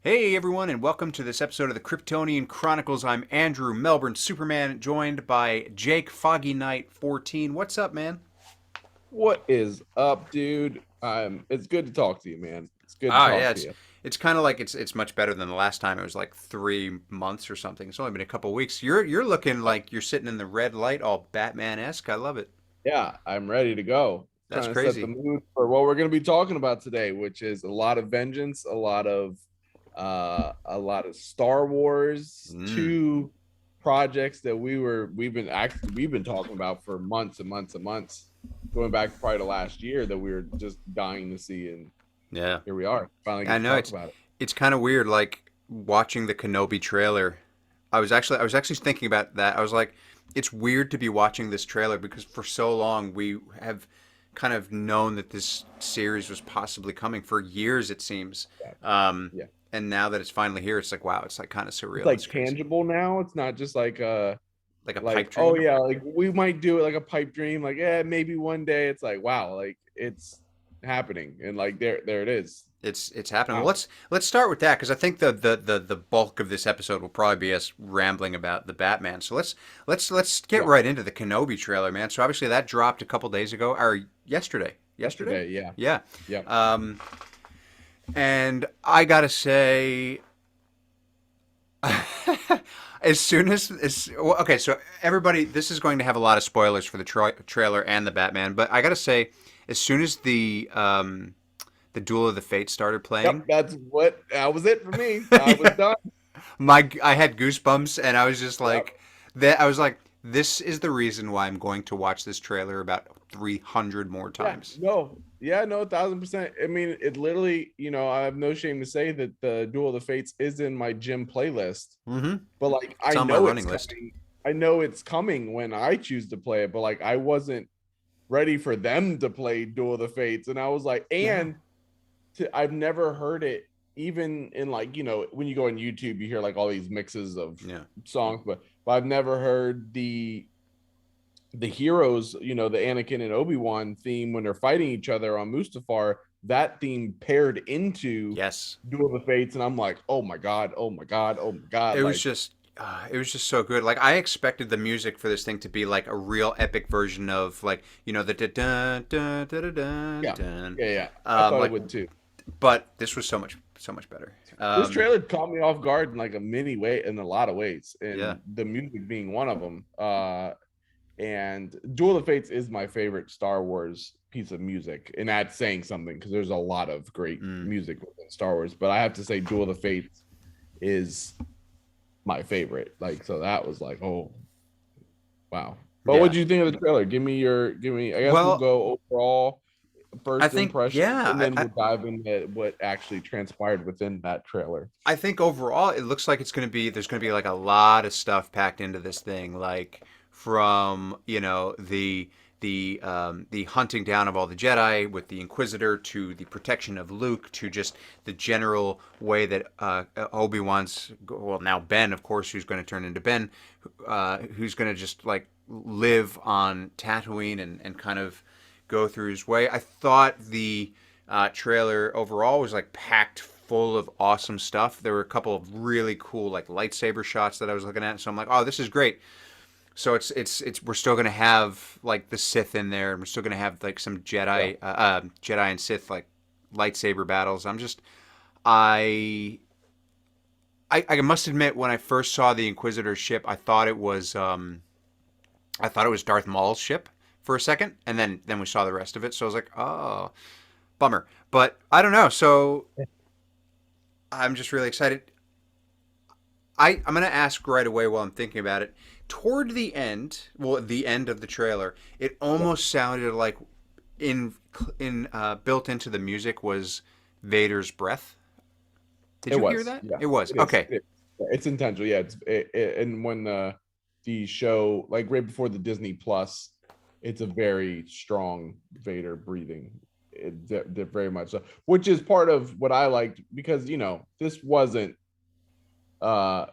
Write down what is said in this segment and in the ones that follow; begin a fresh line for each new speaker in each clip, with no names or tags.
Hey everyone, and welcome to this episode of the Kryptonian Chronicles. I'm Andrew, Melbourne Superman, joined by Jake Foggy Knight 14. What's up, man?
What is up, dude? It's good to talk to you, man. It's good to
Yeah,
talk to
it's
you.
it's kind of like it's much better than the last time. It was like 3 months or something. It's only been a couple weeks. You're looking like you're sitting in the red light, all Batman-esque. I love it.
Yeah, I'm ready to go.
That's
Trying to set the
crazy.
mood for what we're going to be talking about today, which is a lot of vengeance, a lot of Star Wars,
Mm,
two projects that we've been talking about for months and months and months, going back probably to last year that we were just dying to see, and
yeah,
here we are. Finally
I
get to
know
talk
it's
about it.
it's kind of weird, like watching the Kenobi trailer. I was actually thinking about that. I was like, it's weird to be watching this trailer because for so long we have kind of known that this series was possibly coming for years, it seems.
Yeah.
Um,
Yeah.
and now that it's finally here, it's like wow, it's like kind of
It's
surreal.
like
It's crazy,
tangible now. It's not just
like a pipe
like, oh
dream.
yeah, like we might do it like a pipe dream, like yeah, maybe one day. It's like wow, like it's happening, and like there it is.
It's happening. Well,
Wow.
let's start with that because I think the bulk of this episode will probably be us rambling about the Batman. So let's get
Yeah.
right into the Kenobi trailer, man. So obviously that dropped a couple days ago or yesterday. Yesterday?
Yesterday. Yeah.
Yeah.
Yep.
Um, and I gotta say, as soon as well, okay, so everybody, this is going to have a lot of spoilers for the trailer and the Batman, but I gotta say, as soon as the Duel of the Fates started
Yep.
playing,
That was it for me. I was done.
I had goosebumps and I was just
Yep.
like that. I was like, this is the reason why I'm going to watch this trailer about 300 more
Yeah.
times.
No. Yeah. No. 1,000%. I mean, it literally. I have no shame to say that the Duel of the Fates is in my gym playlist.
Mm-hmm.
But like,
It's
I
on my
know it's
running list.
coming. I know it's coming when I choose to play it. But like, I wasn't ready for them to play Duel of the Fates, and I was like,
Yeah,
I've never heard it even in like when you go on YouTube, you hear like all these mixes of
yeah.
songs, but I've never heard the heroes, the Anakin and Obi-Wan theme when they're fighting each other on Mustafar. That theme paired into
Yes.
Duel of the Fates, and I'm like, oh my god, oh my god, oh my god,
It was
like
just it was just so good. Like I expected the music for this thing to be like a real epic version of like the dun dun dun dun
yeah,
dun.
yeah, yeah. I thought it
Like,
would too.
but this was so much better.
This trailer caught me off guard in like a mini way in a lot of ways,
Yeah.
and the music being one of them. And Duel of Fates is my favorite Star Wars piece of music, and that's saying something because there's a lot of great
Mm,
music within Star Wars. But I have to say, Duel of Fates is my favorite. Like, so that was like, oh wow. But what
yeah.
do you think of the trailer? Give me. I guess we'll
Well,
go overall
I
first
think
impressions,
yeah.
and then we'll dive into what actually transpired within that trailer.
I think overall it looks like it's going to be there's going to be like a lot of stuff packed into this thing, like from the hunting down of all the Jedi with the Inquisitor to the protection of Luke to just the general way that Obi-Wan's, well, now Ben, of course, who's going to turn into Ben, who's going to just like live on Tatooine and kind of go through his way. I thought the trailer overall was like packed full of awesome stuff. There were a couple of really cool like lightsaber shots that I was looking at, so I'm like, oh, this is great. So it's we're still gonna have like the Sith in there, and we're still gonna have like some
Yeah.
Jedi and Sith like lightsaber battles. I I must admit when I first saw the Inquisitor ship, I thought it was Darth Maul's ship for a second, and then we saw the rest of it. So I was like, oh, bummer. But I don't know. So I'm just really excited. I'm going to ask right away while I'm thinking about it. Toward the end, well, the end of the trailer, it
Yeah.
almost sounded like in in built into the music was Vader's breath. Did
It
you hear
was.
that?
Yeah.
It was
It is.
okay.
It's intentional. Yeah. And when the show, like right before the Disney Plus, it's a very strong Vader breathing. Very much so, which is part of what I liked because this wasn't uh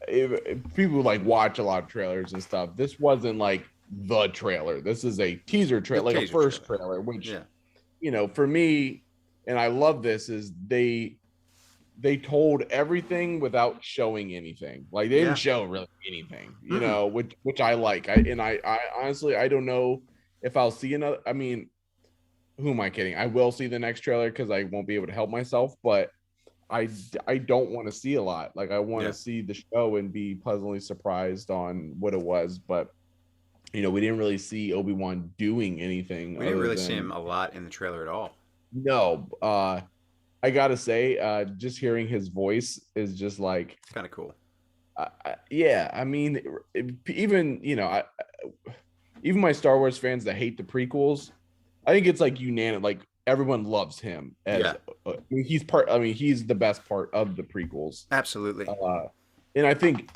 if people like watch a lot of trailers and stuff. This wasn't like the trailer. This is a teaser
The
trailer, like a
taser
first
trailer.
trailer, which
Yeah.
for me, and I love this, is they they told everything without showing anything. Like they
Yeah.
didn't show really anything, you
Mm-mm.
know, which I like. I honestly I don't know if I'll see another. I mean, who am I kidding? I will see the next trailer because I won't be able to help myself, but I don't want to see a lot. Like I want
Yeah.
to see the show and be pleasantly surprised on what it was, but you know, we didn't really see Obi-Wan doing anything
We didn't
other
really see
than
him a lot in the trailer at all.
no. I gotta say, just hearing his voice is just like,
Kind of cool.
yeah. I mean, even you know, even my Star Wars fans that hate the prequels, I think it's like unanimous. Like everyone loves him as
Yeah.
I mean, he's part. I mean, he's the best part of the prequels.
Absolutely.
Uh, and I think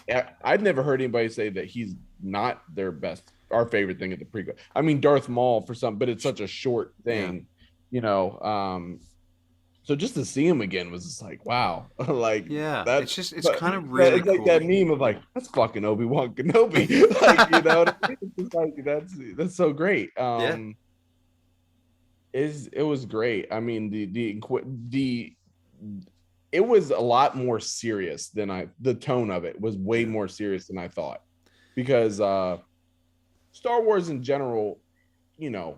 I've never heard anybody say that he's not their best, our favorite thing at the prequel. I mean, Darth Maul for some, but it's such a short
Yeah.
thing, you know. So just to see him again was just like, wow, like
Yeah.
that.
It's
But
kind of really
it's like that
cool.
meme of like, that's fucking Obi-Wan Kenobi, like you know, what I mean? It's just like that's so great.
Yeah.
Is it was great. I mean, the it was a lot more serious than the tone of it was way
Yeah.
more serious than I thought because Star Wars in general, you know,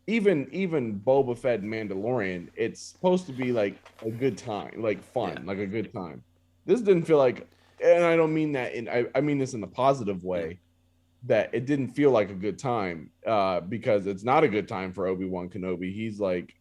even Boba Fett and Mandalorian, it's supposed to be like a good time, like
Yeah.
fun, like a good time. This didn't feel like, and I don't mean that I mean this in a positive
Yeah.
way, that it didn't feel like a good time, because it's not a good time for Obi-Wan Kenobi. He's like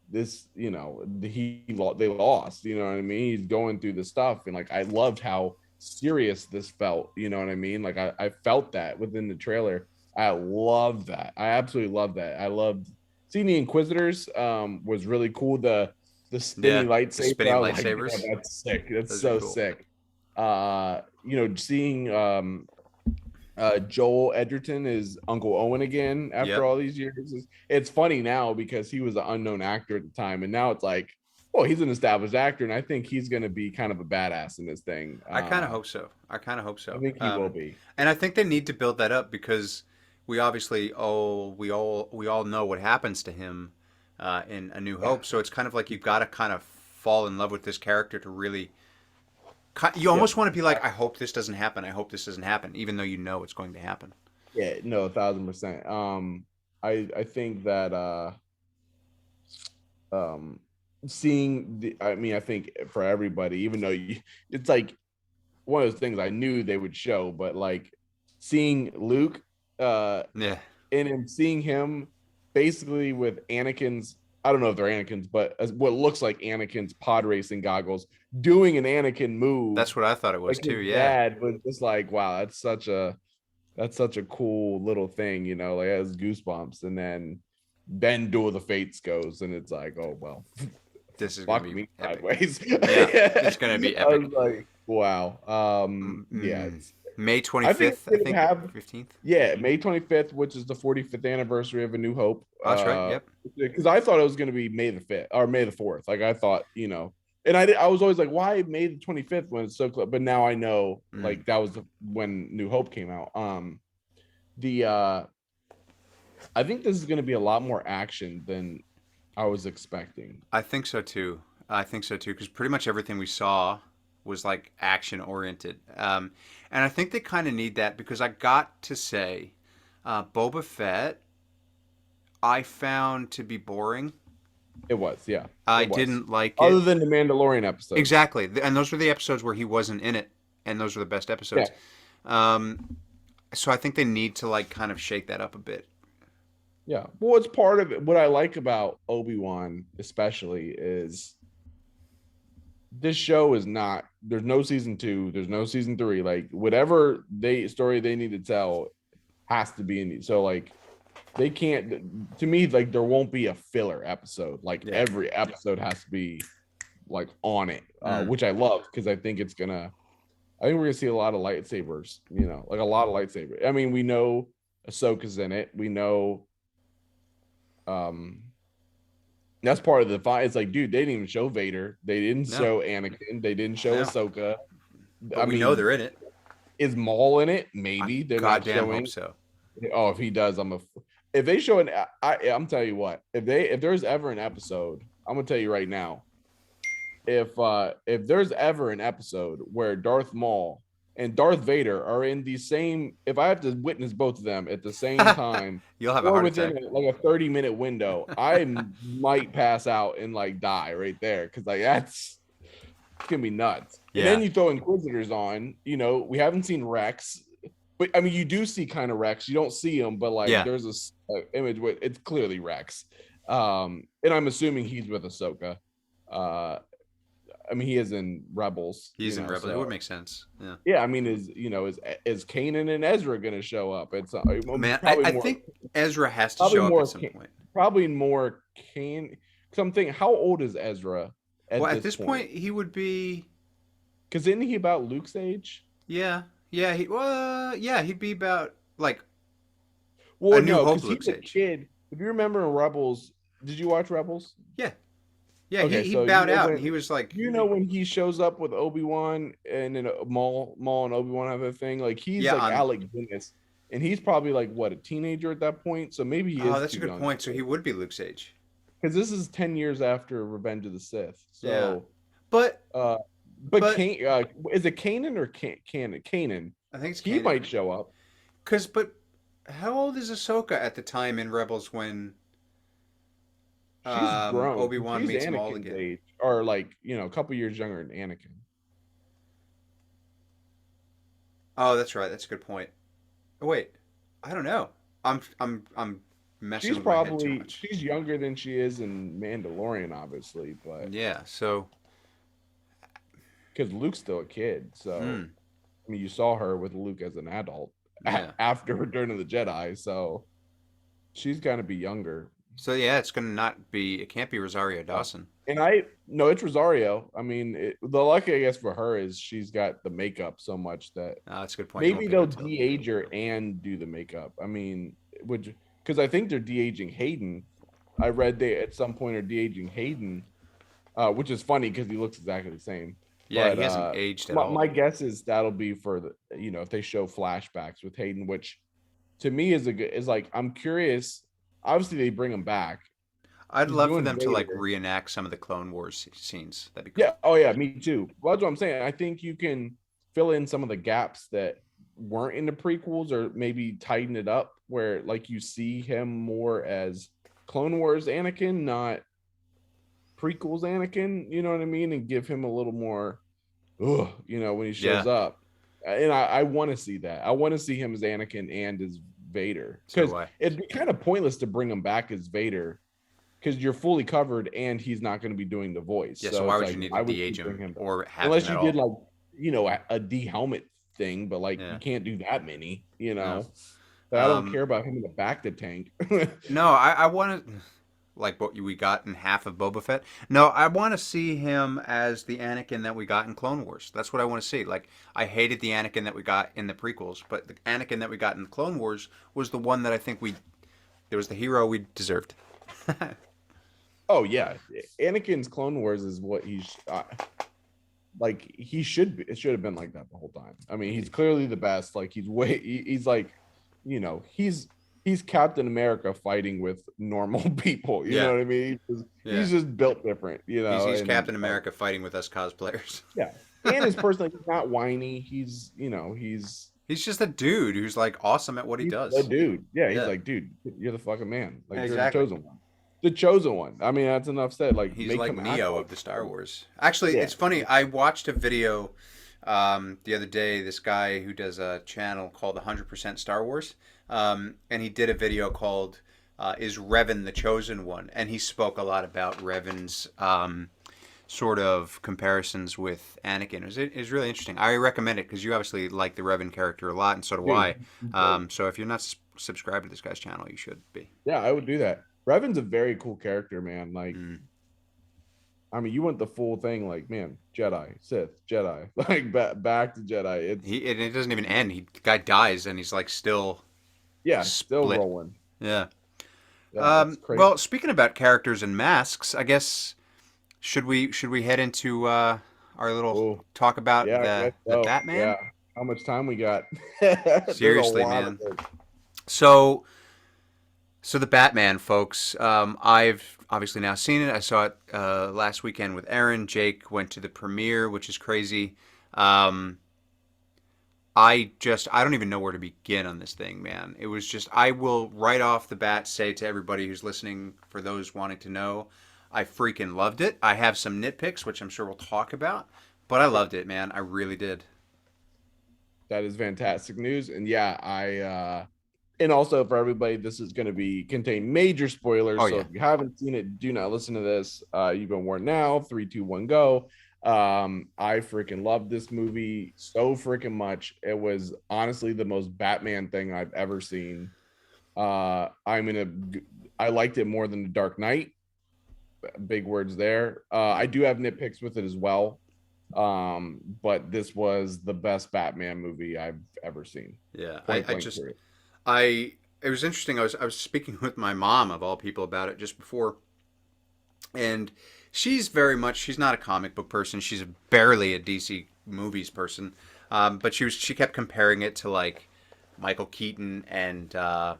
this, you know, they lost, you know what I mean? He's going through the stuff, and like I loved how serious this felt, you know what I mean? Like I felt that within the trailer. I love that. I absolutely love that. I loved seeing the Inquisitors. Was really cool. The spinny
Yeah. The
lightsaber.
spinning
I was like, yeah,
lightsabers.
that's sick. That's
Those are
so
cool.
sick. You know, seeing Joel Edgerton is Uncle Owen again after
Yep.
all these years. It's funny now because he was an unknown actor at the time, and now it's like, well, he's an established actor, and I think he's going to be kind of a badass in this thing.
I kind of hope so. I kind of hope
I
so.
think he will be.
And I think they need to build that up because we obviously we all know what happens to him in A New
Yeah,
Hope. So it's kind of like you've got to kind of fall in love with this character to really. You
yeah,
almost want to be like, I hope this doesn't happen. I hope this doesn't happen, even though you know it's going to happen.
yeah. No, 1,000%. I think that um, seeing the, I mean, I think for everybody, even though it's like one of those things I knew they would show, but like seeing Luke, uh,
Yeah,
and then seeing him basically with Anakin's, I don't know if they're Anakin's, but as what looks like Anakin's pod racing goggles, doing an Anakin move
that's what I thought it was
like
too.
his
Yeah,
dad was just like, wow, that's such a cool little thing, you know, like it has goosebumps. And then Duel of the Fates goes, and it's like, oh well,
this is gonna
fuck
be
me
epic.
sideways.
Yeah, it's gonna be
I was
epic.
like, wow. Yeah,
Mm, May twenty
I think
fifth, I
it's gonna
think,
have
15th.
yeah, May 25th, which is the 45th anniversary of A New Hope.
Oh, that's right. Yep.
Because I thought it was gonna be May the 5th or May the 4th. Like I thought, you know, and I was always like, why May the 25th when it's so close? But now I know,
Mm.
like that was when New Hope came out. The I think this is gonna be a lot more action than I was expecting.
I think so too. I think so too, because pretty much everything we saw was like action oriented, and I think they kind of need that because I got to say, Boba Fett, I found to be boring.
It was, yeah,
I
it was.
didn't like
Other
it
than the Mandalorian episodes.
exactly, and those were the episodes where he wasn't in it, and those were the best
Yeah,
episodes. Um, so I think they need to like kind of shake that up a bit.
yeah. Well, it's part of it. What I like about Obi-Wan, especially, is this show is not, there's no season 2, there's no season 3. Like whatever story they need to tell has to be in these. So like they can't, to me, like there won't be a filler episode. Like
Yeah.
every episode has to be like on it,
Mm.
which I love because I think I think we're gonna see a lot of lightsabers, you know, like a lot of lightsabers. I mean, we know Ahsoka's in it. We know um that's part of the fight. It's like, dude, they didn't even show Vader. They didn't
No,
show Anakin. They didn't show
no,
Ahsoka.
but
I
we know
mean,
they're in it.
is Maul in it?
I
Maybe they're not
goddamn hope
showing.
so.
Oh, if he does, if they show I'm telling you what, if there's ever an episode, I'm gonna tell you right now, if there's ever an episode where Darth Maul and Darth Vader are in the same, if I have to witness both of them at the same time
You'll have a
or
heart
within
attack.
like a 30-minute window, I might pass out and like die right there, because like that's gonna be nuts. And
Yeah.
then you throw Inquisitors on, we haven't seen Rex, but I mean you do see kind of Rex. You don't see him, but like
Yeah.
there's this image where it's clearly Rex. And I'm assuming he's with Ahsoka. I mean, he is in Rebels.
He's in Rebels.
So,
It would make sense. Yeah.
yeah, I mean, is Kanan and Ezra going to show up? It's
Man,
probably
I
more,
think Ezra has to
probably
show up
more,
at some point.
probably more Kanan. Something. How old is Ezra
At this point, he would be.
Because isn't he about Luke's age?
Yeah. Yeah. He'd be about like
Well,
a New
no,
Hope
because
Luke's
he's a
age.
kid. If you remember in Rebels, did you watch Rebels?
Yeah. Yeah.
Okay,
He
so
bowed out and he was like.
when he shows up with Obi-Wan and then Maul and Obi-Wan have a thing, like he's
Yeah,
like Alec Guinness, and he's probably like what, a teenager at that point, so maybe he is
Oh, that's a
too
good
young.
point. So he would be Luke's age.
Because this is 10 years after Revenge of the Sith. So
But
but is it Kanan or Canon? Kanan.
I think it's
He
Kanan.
might show up.
But how old is Ahsoka at the time in Rebels when
She's grown.
Obi-Wan
She's
meets Maul
Anakin's
again?
age, or like, a couple years younger than Anakin.
Oh, that's right. That's a good point. Oh, wait, I don't know. I'm messing
She's
with my head too
probably
much.
she's younger than she is in Mandalorian, obviously, but
Yeah. So.
because Luke's still a kid. So I mean, you saw her with Luke as an adult after Return of the Jedi, so she's gonna be younger.
So yeah, it's gonna not be. It can't be Rosario Dawson.
And no, it's Rosario. I mean, the lucky, I guess, for her is she's got the makeup so much that
That's a good point.
maybe they'll de-age her and do the makeup. I mean, because I think they're de-aging Hayden. I read they at some point are de-aging Hayden, which is funny because he looks exactly the same.
Yeah,
But,
he hasn't aged at all.
My guess is that'll be for the if they show flashbacks with Hayden, which to me is like, I'm curious. Obviously, they bring him back.
I'd
He's
love for
doing
them to like
Vader.
reenact some of the Clone Wars scenes. That'd be cool.
Yeah. Oh yeah, me too. Well, that's what I'm saying. I think you can fill in some of the gaps that weren't in the prequels, or maybe tighten it up where like you see him more as Clone Wars Anakin, not prequels Anakin. You know what I mean? And give him a little more, when he shows up. And I want to see that. I want to see him as Anakin and as Vader, because it'd be kind of pointless to bring him back as Vader, because you're fully covered and he's not going to be doing the voice.
Yeah, so why would you need to de-age him or have
unless
him
you
at
did
all?
like a de-helmet thing, but like you can't do that many. But I don't care about him in the back to tank.
No, I want to. Like what we got in half of Boba Fett. No, I want to see him as the Anakin that we got in Clone Wars. That's what I want to see. Like, I hated the Anakin that we got in the prequels, but the Anakin that we got in the Clone Wars was the one that I think it was the hero we deserved.
Oh yeah, Anakin's Clone Wars is what he's like. He should be. It should have been like that the whole time. I mean, he's clearly the best. Like he's like, he's Captain America fighting with normal people. You know what I mean? He's just built different.
He's Captain America fighting with us cosplayers.
Yeah, and his person, he's not whiny. He's
just a dude who's like awesome at what he does.
A dude. Yeah, he's like, dude, you're the fucking man. Like,
exactly.
You're the chosen one. The chosen one. I mean, that's enough said. Like,
he's like Neo of the Star Wars. Actually, it's funny. I watched a video the other day. This guy who does a channel called 100% Star Wars. And he did a video called "Is Revan the Chosen One?" And he spoke a lot about Revan's sort of comparisons with Anakin. It was really interesting. I recommend it because you obviously like the Revan character a lot, and so do I. So if you're not subscribed to this guy's channel, you should be.
Yeah, I would do that. Revan's a very cool character, man. Like, I mean, you want the full thing, like, man, Jedi, Sith, Jedi, like back to Jedi.
It doesn't even end. The guy dies, and he's like still.
Yeah,
split.
Still rolling.
Yeah. Well, speaking about characters and masks, I guess should we head into our little talk about the Batman?
Yeah. How much time we got?
Seriously, man. So So the Batman, folks. I've obviously now seen it. I saw it last weekend with Aaron. Jake went to the premiere, which is crazy. Um, I don't even know where to begin on this thing, man. It was just I will right off the bat say to everybody who's listening, for those wanting to know, I freaking loved it. I have some nitpicks, which I'm sure we'll talk about, but I loved it, man. I really did.
That is fantastic news. And yeah, and also for everybody, this is going to be contain major
Oh
spoilers. So
yeah,
if you haven't seen it, do not listen to this. You've been warned now. 3, 2, 1, go. I freaking love this movie so freaking much. It was honestly the most Batman thing I've ever seen. I liked it more than The Dark Knight. Big words there. I do have nitpicks with it as well. But this was the best Batman movie I've ever seen.
yeah.
Point blank period.
I it was interesting. I was speaking with my mom of all people about it just before, and she's not a comic book person. She's barely a DC movies person. But she kept comparing it to like Michael Keaton and all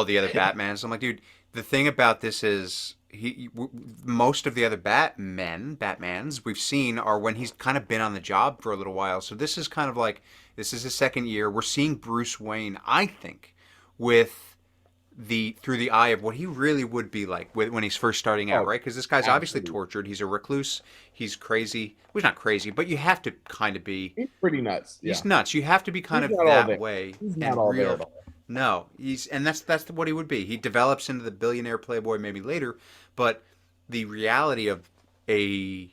the other Batmans. I'm like, dude, the thing about this is most of the other Batmans we've seen are when he's kind of been on the job for a little while. So this is kind of like this is his second year. We're seeing Bruce Wayne, I think, with the through the eye of what he really would be like when he's first starting out,
Oh,
right? Because this guy's obviously
absolutely.
tortured. He's a recluse. He's crazy. Well, he's not crazy, but you have to kind of be.
He's pretty nuts. Yeah.
He's nuts. You have to be kind
He's
of
not all
that
there.
way
He's not
and
all there
real.
at all.
No, and that's what he would be. He develops into the billionaire playboy maybe later, but the reality of a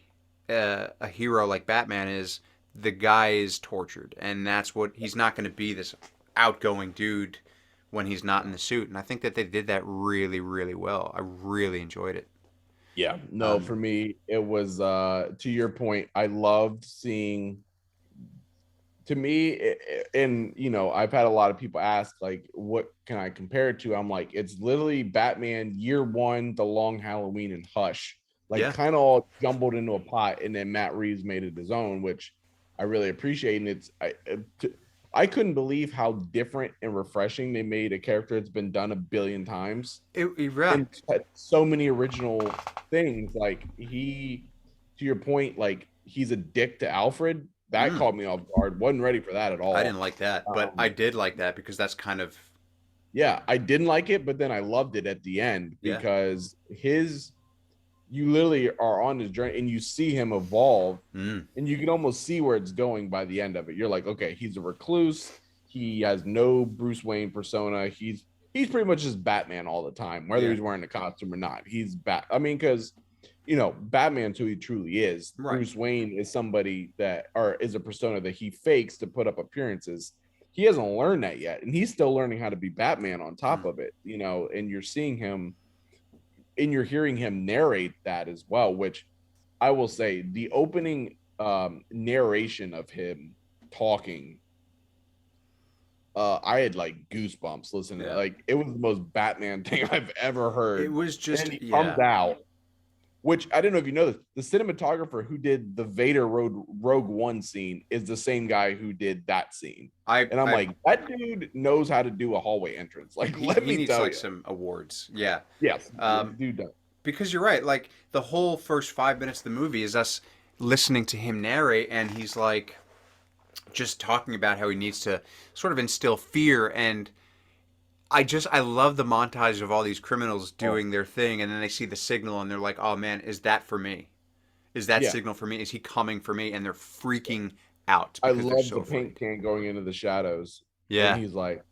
a hero like Batman is the guy is tortured, and that's what he's not going to be this outgoing dude when he's not in the suit. And I think that they did that really, really well. I really enjoyed it.
Yeah. No,
Um,
for me, it was to your point, I loved seeing to me and I've had a lot of people ask like what can I compare it to. I'm like, it's literally Batman year one, The Long Halloween, and Hush, like
yeah,
kind of all jumbled into a pot, and then Matt Reeves made it his own, which I really appreciate. And I couldn't believe how different and refreshing they made a character that's been done a billion times
right.
and so many original things. Like to your point, like he's a dick to Alfred. That
Mm,
caught me off guard. Wasn't ready for that at
I
all.
didn't like that, but I
Um,
did like that because that's kind of
yeah, I didn't like it, but then I loved it at the end
yeah.
because you literally are on his journey and you see him evolve,
Mm,
and you can almost see where it's going by the end of it. You're like, okay, he's a recluse. He has no Bruce Wayne persona. He's pretty much just Batman all the time, whether
yeah,
he's wearing a costume or not. He's I mean, because Batman's who he truly is.
right.
Bruce Wayne is somebody that, or is a persona that he fakes to put up appearances. He hasn't learned that yet, and he's still learning how to be Batman on top
Mm,
of it. And you're seeing him, and you're hearing him narrate that as well, which I will say the opening narration of him talking, I had like goosebumps listening.
yeah.
Like it was the most Batman thing I've ever
It
heard.
was
And
just
then he comes
yeah.
out, which I don't know if you know this. The cinematographer who did the Vader Rogue One scene is the same guy who did that scene.
I
And I'm
I
like, that dude knows how to do a hallway entrance. Like, let
he
me
needs
tell
like
you.
some awards. Yeah.
Yes,
Um,
dude does.
because you're right. Like the whole first 5 minutes of the movie is us listening to him narrate, and he's like just talking about how he needs to sort of instill fear. And I love the montage of all these criminals
Oh,
doing their thing, and then they see the signal, and they're like, "Oh man, is that for me? Is that
yeah.
signal for me? Is he coming for me?" And they're freaking out
I
because they're
love
so
the paint
afraid.
can going into the shadows. And
Yeah.
he's like,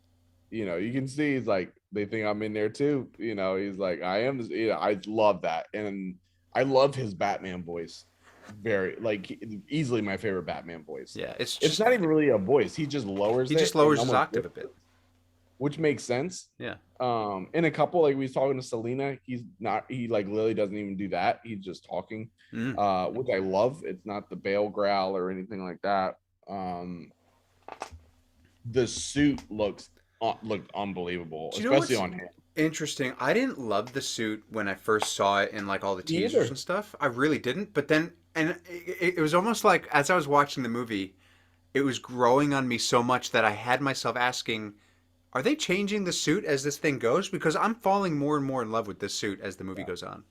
you can see he's like, they think I'm in there too. He's like, I am. I love that. And I love his Batman voice. Very, like, easily my favorite Batman voice.
Yeah. It's
It's
just
not even really a voice. He just lowers
he just
it and
lowers his
almost
octave a bit.
whispers, which makes sense.
Yeah.
In a couple, like we was talking to Selena, he like literally doesn't even do that. He's just talking,
Mm.
which I love. It's not the Bale growl or anything like that. Um, the suit looked unbelievable,
Do you know
especially
what's
on him.
interesting? I didn't love the suit when I first saw it in like all the
Me
teasers and
either.
stuff. I really didn't. But then, and it was almost like as I was watching the movie, it was growing on me so much that I had myself asking, Are they changing the suit as this thing goes? Because I'm falling more and more in love with this suit as the movie goes on.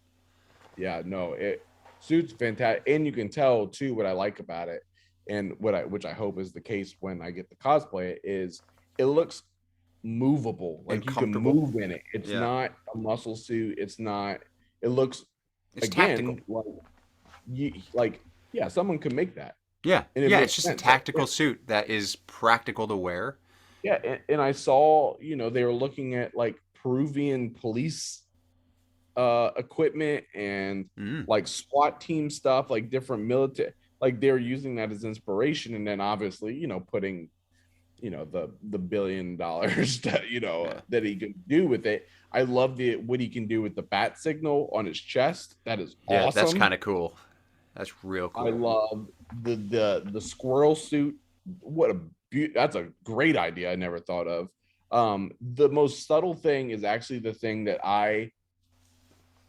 Yeah, no, it suits fantastic, and you can tell too what I like about it, and which I hope is the case when I get the cosplay is it looks movable,
And
like you can
comfortable.
move in it. It's
Yeah.
not a muscle suit. It's not. It looks
It's tactical.
again like yeah, someone could make that,
Yeah.
and it
Yeah, it's
makes
just a
sense.
tactical suit that is practical to wear.
Yeah, and I saw they were looking at like Peruvian police equipment and
Mm.
like SWAT team stuff, like different military, like they're using that as inspiration, and then obviously putting the $1 billion that
Yeah.
that he can do with it. I love what he can do with the bat signal on his chest. That is
Yeah, that's
awesome.
kind of cool. That's real
I
cool.
love the squirrel suit. What a that's a great idea I never thought of. The most subtle thing is actually the thing that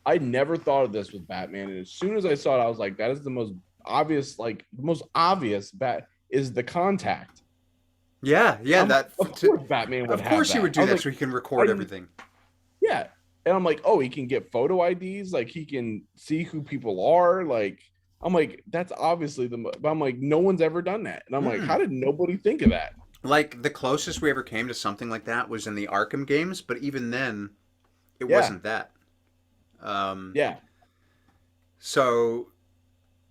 I never thought of this with Batman, and as soon as I saw it, I was like, that is the most obvious, like the most obvious bat is the contact.
Yeah, yeah,
I'm like,
that
of course Batman would
of
have
course he would
that. I
do
was
that
like,
so he can record
I
everything.
yeah, and I'm like, oh, he can get photo IDs, like he can see who people are. Like I'm like, that's obviously but I'm like, no one's ever done that, and I'm like, how
Mm-mm.
did nobody think of that?
Like the closest we ever came to something like that was in the Arkham games, but even then it
Yeah,
wasn't that. Um
yeah,
so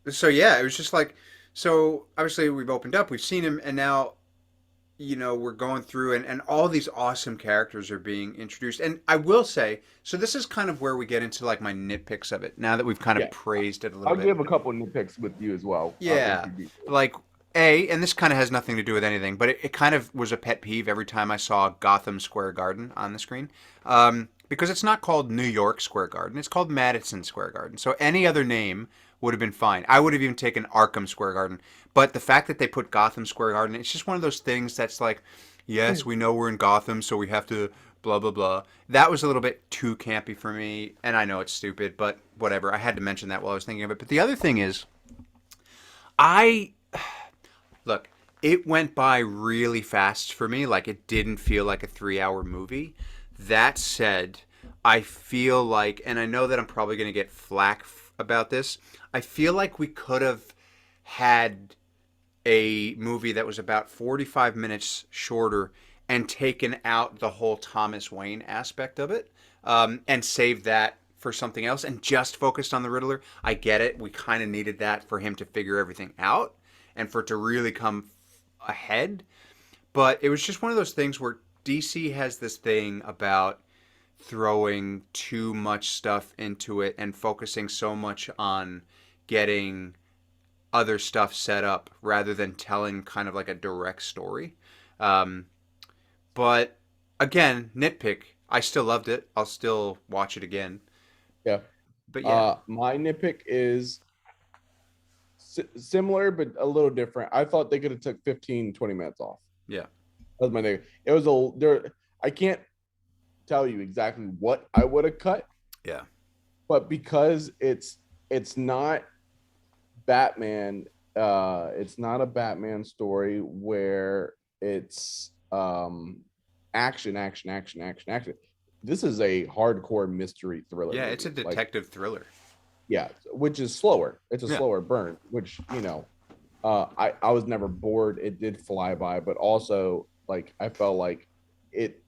so yeah, it was just like so obviously we've opened up, we've seen him and now we're going through and all these awesome characters are being introduced. And I will say, so this is kind of where we get into like my nitpicks of it. Now that we've kind of
yeah.
praised it a little
I'll
bit.
give a couple nitpicks with you as well. If
Yeah.
you do.
Like and this kind of has nothing to do with anything, but it kind of was a pet peeve every time I saw Gotham Square Garden on the screen. Because it's not called New York Square Garden, it's called Madison Square Garden. So any other name would have been fine. I would have even taken Arkham Square Garden. But the fact that they put Gotham Square Garden, it's just one of those things that's like, yes, we know we're in Gotham, so we have to blah blah blah. That was a little bit too campy for me, and I know it's stupid, but whatever. I had to mention that while I was thinking of it. But the other thing is, I look, it went by really fast for me. Like it didn't feel like a 3 hour movie. That said, I feel like, and I know that I'm probably going to get flack about this. I feel like we could have had a movie that was about 45 minutes shorter and taken out the whole Thomas Wayne aspect of it and saved that for something else and just focused on the Riddler. I get it. We kind of needed that for him to figure everything out and for it to really come ahead. But it was just one of those things where DC has this thing about throwing too much stuff into it and focusing so much on getting other stuff set up rather than telling kind of like a direct story. Um, but again, nitpick. I still loved it. I'll still watch it again.
Yeah.
But yeah,
My nitpick is similar but a little different. I thought they could have took 15-20 minutes off.
yeah,
That was my nitpick. It was a there. I can't tell you exactly what I would have cut,
yeah,
but because it's not Batman, it's not a Batman story where it's action, action, action, action, action. This is a hardcore mystery thriller
yeah. It's a
movie. Like
detective thriller.
yeah, which is slower. It's a
Yeah,
slower burn, which I was never bored. It did fly by, but also like I felt like it,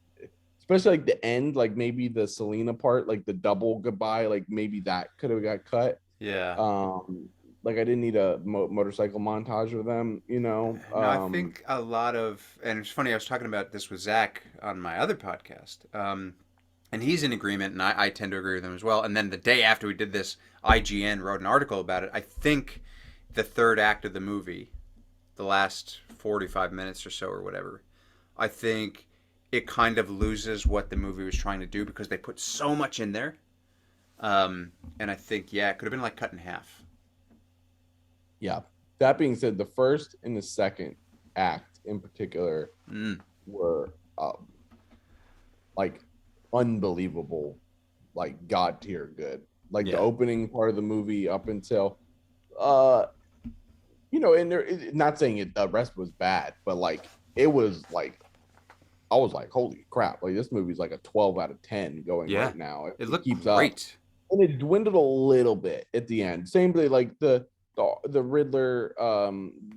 especially like the end, like maybe the Selena part, like the double goodbye, like maybe that could have got cut.
yeah.
Um, like I didn't need a motorcycle montage of them,
No, I think a lot of, and it's funny. I was talking about this with Zach on my other podcast, and he's in agreement, and I tend to agree with him as well. And then the day after we did this, IGN wrote an article about it. I think the third act of the movie, the last 45 minutes or so or whatever, I think it kind of loses what the movie was trying to do because they put so much in there. And I think, yeah, it could have been like cut in half.
Yeah. That being said, the first and the second act in particular
Mm,
were like unbelievable, like god tier good. Like the
yeah.
opening part of the movie up until, uh, and there, not saying it, the rest was bad, but like it was like I was like, holy crap! Like this movie's like a 12 out of 10 going
Yeah,
right now. If
it
it
looked
keeps up,
great.
and it dwindled a little bit at the end. Same thing, like the Riddler.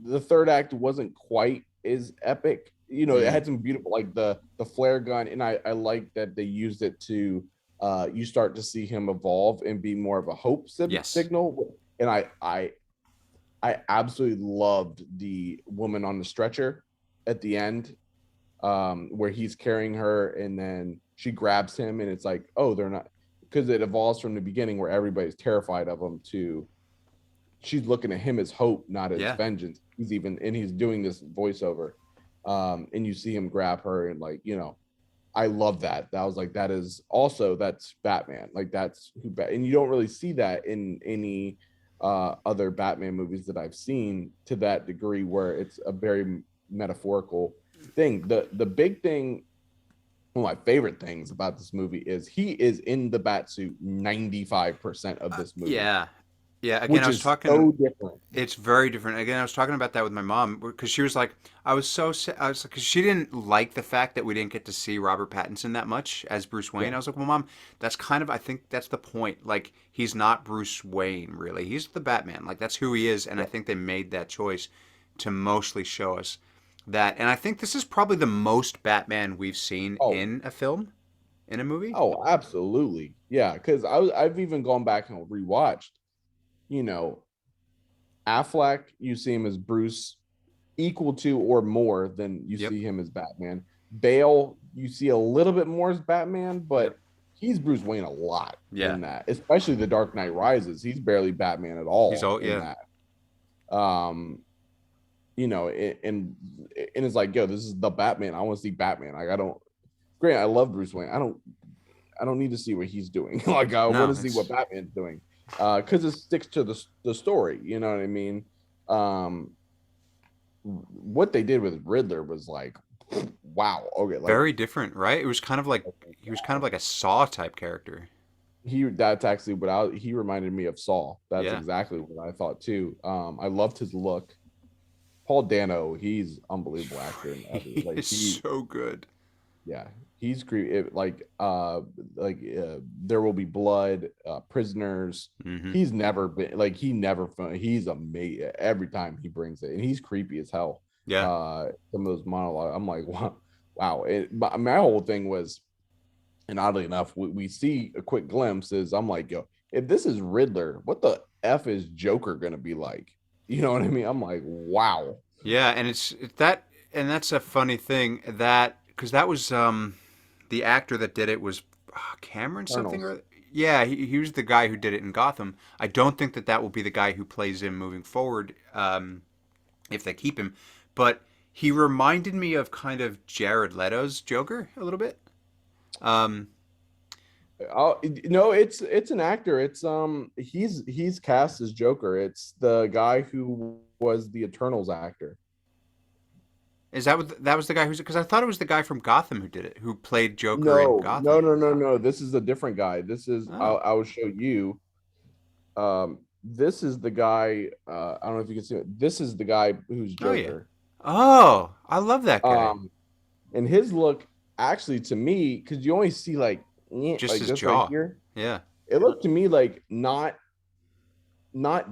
The third act wasn't quite as epic. You know, it
Mm,
had some beautiful, like the flare gun, and I like that they used it to. You start to see him evolve and be more of a hope
yes.
signal, and I absolutely loved the woman on the stretcher at the end, where he's carrying her and then she grabs him and it's like, oh, they're not, because it evolves from the beginning where everybody's terrified of him to she's looking at him as hope, not as
Yeah.
vengeance. He's doing this voiceover, and you see him grab her and like, I love that. That was like, that is also, that's Batman. Like that's and you don't really see that in any other Batman movies that I've seen to that degree where it's a very metaphorical thing. The big thing, one of my favorite things about this movie is he is in the bat suit 95% of this movie,
Yeah. Yeah. Again, I
which
was
is
talking.
so different.
It's very different. Again, I was talking about that with my mom because she was like, I was because she didn't like the fact that we didn't get to see Robert Pattinson that much as Bruce
Yeah.
Wayne. I was like, well, mom, that's kind of, I think that's the point. Like, he's not Bruce Wayne, really. He's the Batman. Like, that's who he is. And I
Yeah.
think they made that choice to mostly show us that. And I think this is probably the most Batman we've seen
Oh,
in a film, in a movie.
oh, absolutely. Yeah. Because I've even gone back and rewatched, you know, Affleck, you see him as Bruce equal to or more than you
Yep.
see him as Batman. Bale, you see a little bit more as Batman,
Yep.
but he's Bruce Wayne a lot
Yeah.
in that, especially The Dark Knight Rises. He's barely Batman at
He's
all
all,
in
yeah.
that. Um, and it's like, yo, this is the Batman. I want to see Batman. Like, I don't. Grant, I love Bruce Wayne. I don't need to see what he's doing. Like, I want
No,
to see what
it's,
Batman's doing, because it sticks to the story. You know what I mean? Um, what they did with Riddler was like, wow. Okay, like
very different, right? It was kind of like he was kind of like a Saw type character.
that's actually what he reminded me of Saul. That's
Yeah,
exactly what I thought too. I loved his look. Paul Dano, he's unbelievable actor and every
he
like
is so good.
yeah, he's creepy. There Will Be Blood, Prisoners.
Hmm.
He's never been like he never he's amazing every time he brings it, and he's creepy as hell.
Yeah,
Some of those monologues, I'm like, wow, wow. But my whole thing was, and oddly enough, we see a quick glimpse. Is I'm like, yo, if this is Riddler, what the f is Joker gonna be like? You know what I mean? I'm like, wow.
yeah, and it's that, and that's a funny thing that because that was the actor that did it was Cameron something
Eternals.
or yeah, he was the guy who did it in Gotham. I don't think that that will be the guy who plays him moving forward if they keep him, but he reminded me of kind of Jared Leto's Joker a little bit. Um,
Oh no, it's an actor. It's he's cast as Joker. It's the guy who was the Eternals actor.
Is that what that was the guy who's because I thought it was the guy from Gotham who did it, who played Joker in
No, no,
Gotham.
no, no, no. This is a different guy. This is
Oh,
I will show you. This is the guy. I don't know if you can see it. This is the guy who's
oh yeah.
Joker.
Oh, I love that guy.
Um, and his look actually to me, because you only see
Just
like
his
this right
jaw.
here.
Yeah.
It looked to me like not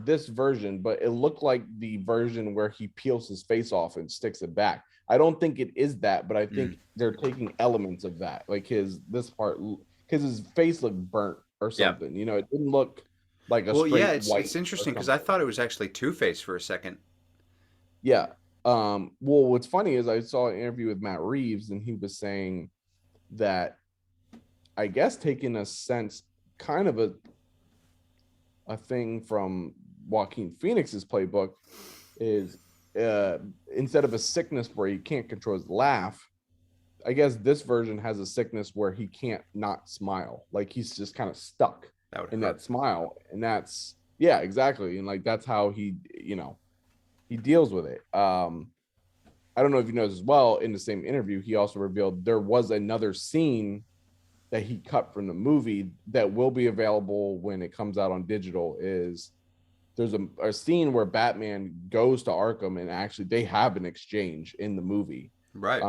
this version, but it looked like the version where he peels his face off and sticks it back. I don't think it is that, but I
Mm.
think they're taking elements of that, like this part, because his face looked burnt or
Yeah.
something. You know, it didn't look like a
Well, yeah,
straight
it's
white or
interesting because I
something.
thought it was actually Two Face for a second.
Yeah. Well, what's funny is I saw an interview with Matt Reeves, and he was saying that I guess taking a sense, kind of a thing from Joaquin Phoenix's playbook is uh instead of a sickness where he can't control his laugh, I guess this version has a sickness where he can't not smile. Like he's just kind of stuck
That would
in that
hurt.
smile. And that's yeah, exactly. And like that's how he deals with it. I don't know if you know as well, in the same interview, he also revealed there was another scene that he cut from the movie that will be available when it comes out on digital. Is there's a scene where Batman goes to Arkham and actually they have an exchange in the movie.
Right.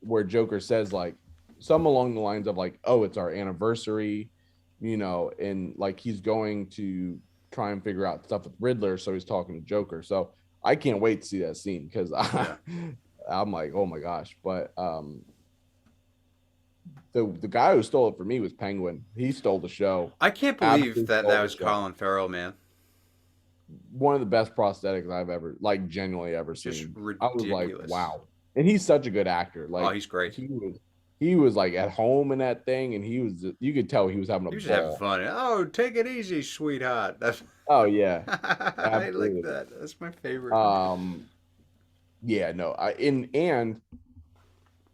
where Joker says like some along the lines of like, "Oh, it's our anniversary," and like he's going to try and figure out stuff with Riddler, so he's talking to Joker. So I can't wait to see that scene because
Yeah.
I'm like, oh my gosh. But the guy who stole it for me was Penguin. He stole the show.
I can't believe
Absolutely
that
stole the
was
show.
Colin Farrell, man.
One of the best prosthetics I've ever like genuinely ever
Just
seen. I was like,
ridiculous.
wow. And he's such a good actor.
Oh,
Like
he's great.
he was like at home in that thing, and you could tell he was having a
He was just having
ball.
fun. Oh, take it easy, sweetheart. That's
Oh yeah,
I like
absolutely.
that. That's my favorite.
Um, yeah, no, and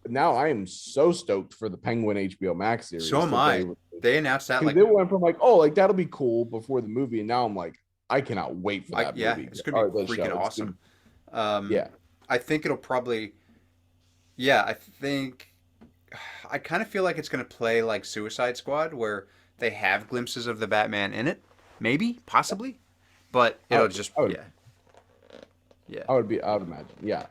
now I am so stoked for the Penguin HBO Max
So
series
am
that
I. They announced that
because
like
it went from like, oh, like that'll be cool before the movie, and now I'm like, I cannot wait for that
yeah,
movie
it's gonna be
or the
freaking
show. It's
awesome.
yeah,
I think it'll probably yeah, I think I kind of feel like it's gonna play like Suicide Squad where they have glimpses of the Batman in it. Maybe, possibly. But
I,
it'll just
I would
yeah. Yeah.
I would imagine, yeah.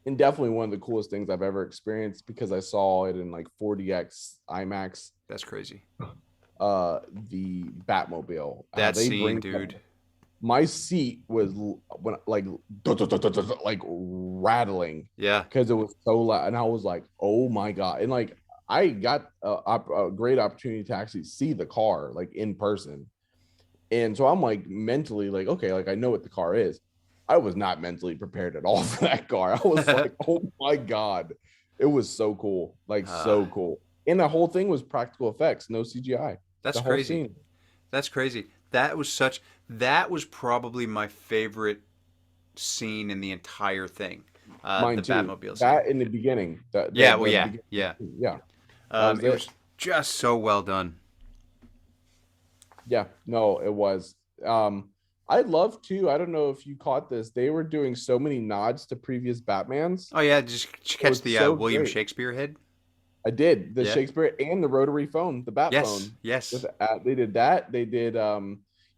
And definitely one of the coolest things I've ever experienced because I saw it in like 40x IMAX.
That's crazy.
The Batmobile, how
That
they
scene,
bring
dude.
my seat was when like rattling
Yeah.
because it was so loud, and I was like, oh my god, and like I got a great opportunity to actually see the car like in person, and so I'm like mentally like, okay, like I know what the car is. I was not mentally prepared at all for that car. I was like, oh my god, it was so cool, like
uh,
so cool, and the whole thing was practical effects, no CGI.
that's
The whole
crazy.
scene.
That's crazy. That was probably my favorite scene in the entire thing.
Mine
The
too.
Batmobile scene.
That in the beginning,
Yeah, well,
the
yeah,
beginning,
yeah.
yeah, that was
It
it.
was just so well done.
Yeah, no, it was. I love too. I don't know if you caught this. They were doing so many nods to previous Batmans.
Oh yeah, just
It
catch
was
the
so
William
great.
Shakespeare head.
I did the
Yeah.
Shakespeare and the rotary phone, the bat
Yes.
phone.
Yes.
With they did that. They did.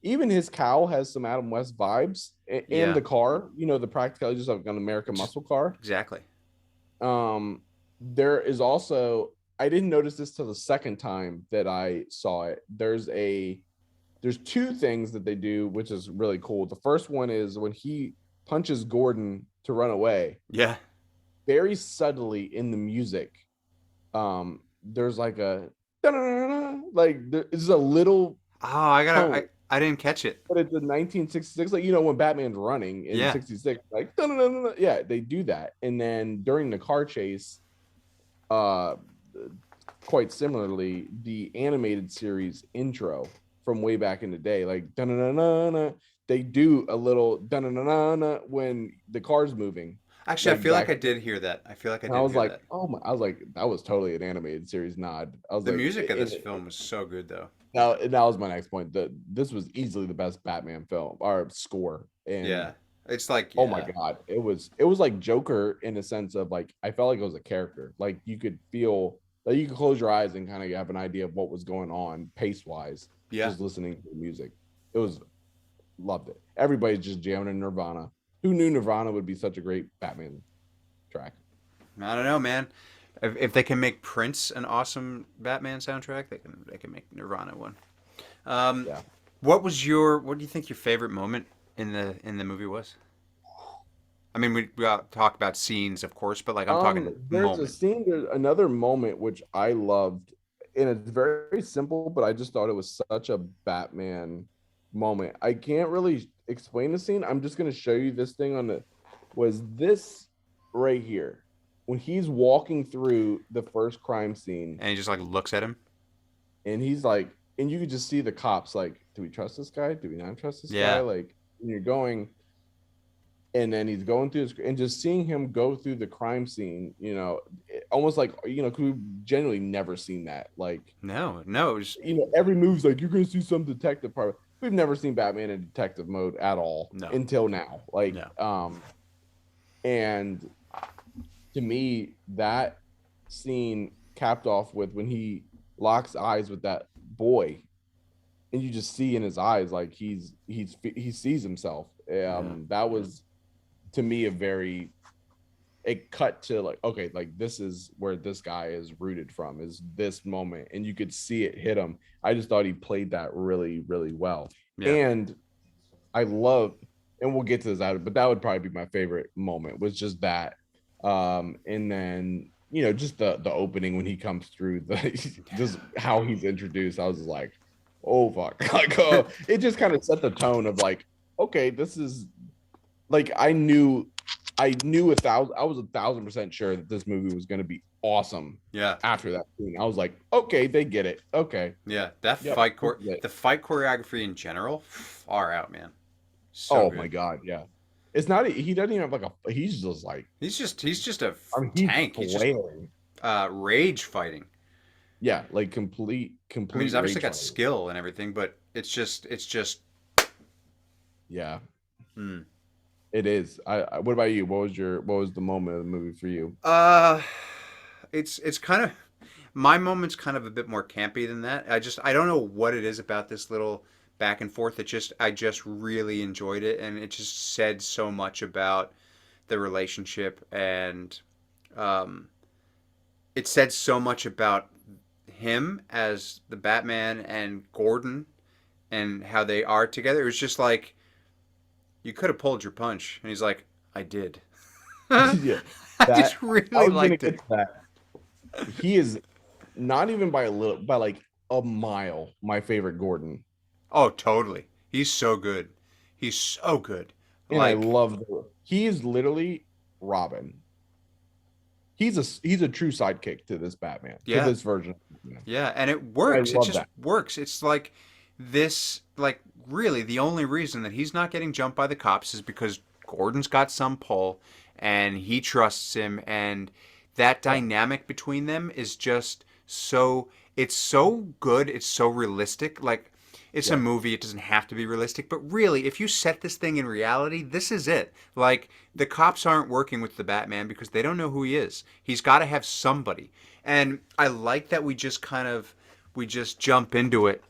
Even his cowl has some Adam West vibes, and
Yeah.
the car. The practicalities of an American
Just
muscle car.
exactly.
There is also, I didn't notice this till the second time that I saw it. There's two things that they do, which is really cool. The first one is when he punches Gordon to run away,
Yeah.
very subtly in the music. There's like a like there's a little
Oh, I gotta.
tone,
I didn't catch it.
but it's a 1966, like when Batman's running in
Yeah.
66, like yeah, they do that. And then during the car chase, uh quite similarly, the animated series intro from way back in the day, like they do a little when the car's moving,
Actually, I
like
feel like
back.
I did hear that. I feel like I
And I
did
was
hear
like,
that.
oh my, I was like, that was totally an animated series nod. I was
The
like,
music of this film was so good, though.
now that was my next point. This was easily the best Batman film or score, and
Yeah. It's like
oh my
yeah.
god, it was like Joker in a sense of like I felt like it was a character. Like you could feel like you could close your eyes and kind of have an idea of what was going on pace wise,
Yeah.
just listening to the music. It was loved it. Everybody's just jamming in Nirvana. Who knew Nirvana would be such a great Batman track?
I don't know, man. If they can make Prince an awesome Batman soundtrack, they can make Nirvana one. Um,
Yeah.
what do you think your favorite moment in the movie was? I mean, we talk about scenes, of course, but like I'm talking
There's
moment.
there's another moment which I loved, and it's very simple, but I just thought it was such a Batman moment. I can't really explain the scene. I'm just gonna show you this thing was this right here when he's walking through the first crime scene,
And he just like looks at him.
and he's like, and you could just see the cops like, do we trust this guy? Do we not trust this guy?
Yeah.
Like, and you're going, and then he's going through his, and just seeing him go through the crime scene, almost like, cause we've generally never seen that. Like,
No, no, it was
every move's like you're gonna see some detective part. We've never seen Batman in detective mode at all
no,
until now. Like,
no.
and to me, that scene capped off with when he locks eyes with that boy, and you just see in his eyes like he sees himself.
Yeah.
That was to me a very it cut to like, okay, like this is where this guy is rooted from, is this moment, and you could see it hit him. I just thought he played that really, really well.
Yeah.
And I love, and we'll get to this out, but that would probably be my favorite moment, was just that. And then, just the opening when he comes through, the just how he's introduced. I was just like, oh fuck. Like, it just kind of set the tone of like, okay, this is like, I knew I was 1,000% sure that this movie was going to be awesome.
Yeah.
After that scene, I was like, okay, they get it. Okay.
Yeah. That
Yep.
the fight choreography in general, far out, man. So
Oh
good.
my god, yeah. It's not. He doesn't even have like a. He's just like.
He's just a
I mean, he's
tank. He's just
flailing.
rage fighting.
Yeah, like complete
I mean, he's obviously
rage
got
fighting.
skill and everything, but it's just.
Yeah,
Mm.
it is. What about you? What was the moment of the movie for you?
Uh, it's kind of my moment's kind of a bit more campy than that. I don't know what it is about this little back and forth that just I just really enjoyed it, and it just said so much about the relationship, and um, it said so much about him as the Batman and Gordon and how they are together. It was just like you could have pulled your punch, and he's like, I did. I
Yeah,
just
that I
really
was gonna
liked
get
it.
to that. He is not even by a little, by like a mile, my favorite Gordon,
Oh, totally. He's so good. He's so good.
and I
Like,
love he is literally Robin. He's a true sidekick to this Batman, to
yeah,
this version of Batman.
yeah, and it
I
works. It
love
just
that.
works. It's like this, like, really, the only reason that he's not getting jumped by the cops is because Gordon's got some pull and he trusts him, and that
Yeah,
dynamic between them is just so, it's so good. It's so realistic. Like, it's a
yeah,
movie. It doesn't have to be realistic, but really, if you set this thing in reality, this is it. Like, the cops aren't working with the Batman because they don't know who he is. He's got to have somebody. And I like that we just jump into it.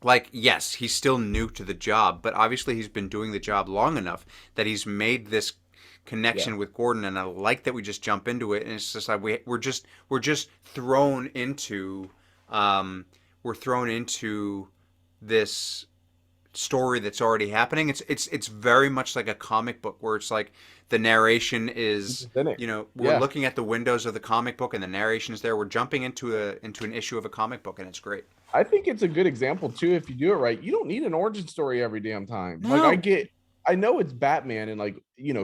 Like, yes, he's still new to the job, but obviously he's been doing the job long enough that he's made this
yeah.
connection with Gordon, and I like that we just jump into it, and it's just like we're just thrown into um, we're thrown into this story that's already happening. It's very much like a comic book where it's like the narration
He's
is,
just in it.
we're
Yeah.
looking at the windows of the comic book and the narration is there. We're jumping into an issue of a comic book, and it's great.
I think it's a good example too. If you do it right, you don't need an origin story every damn time. Like
No,
I know it's Batman, and like,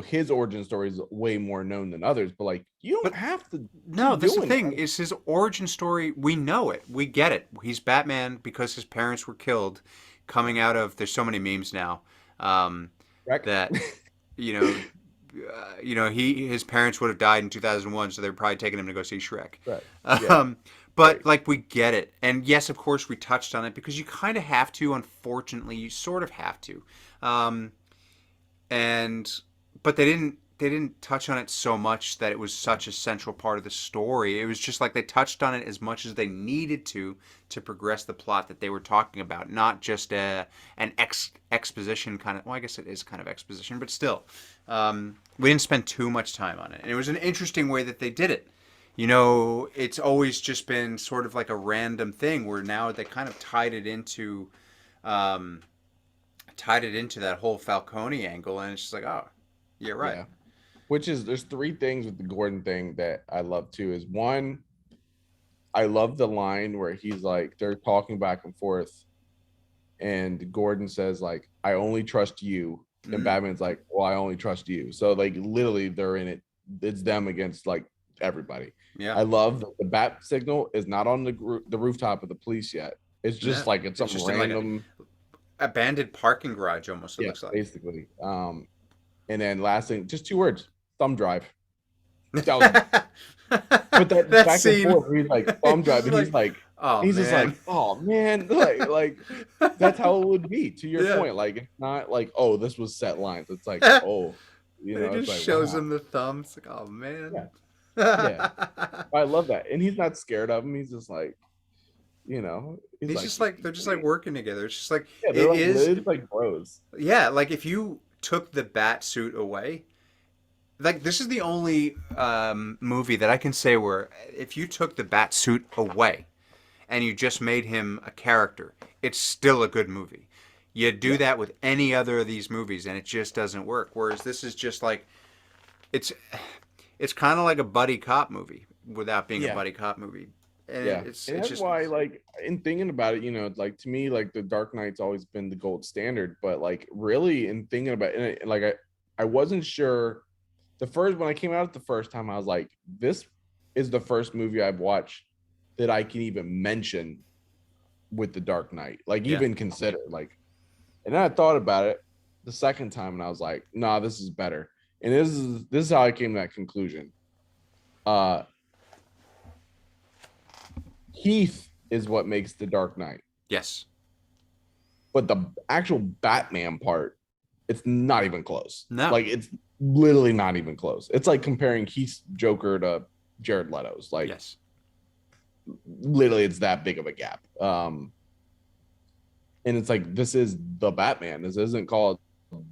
his origin story is way more known than others, but like, you don't
but
have to
no,
keep
that's the
doing it.
thing.
Like,
Is his origin story. We know it. We get it. He's Batman because his parents were killed. Coming out of there's so many memes now um,
Shrek.
that you know his parents would have died in 2001, so they're probably taking him to go see Shrek.
Right. Yeah.
Um,
Right.
but like we get it, and yes, of course we touched on it because you kind of have to. Unfortunately, you sort of have to. Um, and but they didn't touch on it so much that it was such a central part of the story. It was just like they touched on it as much as they needed to progress the plot that they were talking about, not just an exposition kind of. Well, I guess it is kind of exposition, but still, we didn't spend too much time on it, and it was an interesting way that they did it. It's always just been sort of like a random thing where now they kind of um, tied it into that whole Falcone angle, and it's just like, oh, you're right.
Yeah. Which is, there's three things with the Gordon thing that I love too. Is one, I love the line where he's like, they're talking back and forth, and Gordon says like, I only trust you, and
Mm,
Batman's like, well, I only trust you. So like, literally they're in it. It's them against like everybody.
yeah,
I love that the bat signal is not on the rooftop of the police yet. It's
yeah.
just like, it's
It's
some
just in like a
random.
abandoned parking garage, almost. It
Yeah,
looks like.
basically. And then last thing, just two words: thumb drive. That was it. But that
That
back and
scene,
forth, where he's like thumb
it's
drive,
just
and
like, oh
he's just
man,
like, oh man, like that's how it would be. To your
yeah.
point, like, it's not like, oh, this was set lines. It's like,
And
oh,
he
it's
just
like,
shows
wow,
him the thumb. It's like, oh man.
yeah, yeah. I love that, and he's not scared of him. He's just like, he's
He's
like,
just like they're just like working together. It's just like
yeah, they're
it
like
is.
live like bros.
Yeah, like if you took the bat suit away, like this is the only movie that I can say where if you took the bat suit away and you just made him a character, it's still a good movie. You do
Yeah,
that with any other of these movies and it just doesn't work. Whereas this is just like it's it's kind of like a buddy cop movie without being a
yeah,
buddy cop movie. And
yeah.
it's
And
it's
that's
just
why, like, in thinking about it, like to me, like the Dark Knight's always been the gold standard. But like, really, in thinking about it, like I wasn't sure the first when I came out the first time, I was like, this is the first movie I've watched that I can even mention with the Dark Knight, like
yeah.
even consider like. And then I thought about it the second time, and I was like, nah, this is better. And this is how I came to that conclusion. Uh, Heath is what makes the Dark Knight,
Yes.
but the actual Batman part, it's not even close.
No.
Like it's literally not even close. It's like comparing Heath's Joker to Jared Leto's. Like
Yes.
literally, it's that big of a gap. And it's like this is the Batman. This isn't called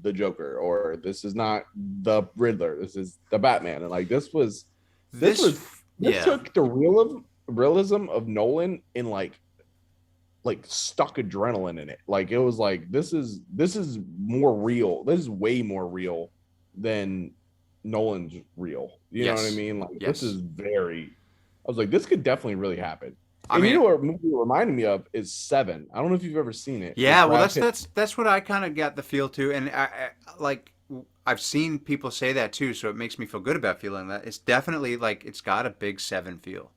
the Joker, or this is not the Riddler. This is the Batman. And like this was this
Yeah.
took the realism of Nolan and like stuck adrenaline in it. Like it was like this is more real. This is way more real than Nolan's real. You know what I
Yes.
mean? Like this
Yes.
is very. I was like, this could definitely really happen.
I
And you
mean,
know what movie it reminded me of is Seven. I don't know if you've ever seen it with
yeah, well,
Brad Pitt.
that's what I kind of got the feel to, and like I've seen people say that too, so it makes me feel good about feeling that. It's definitely like it's got a big seven feel.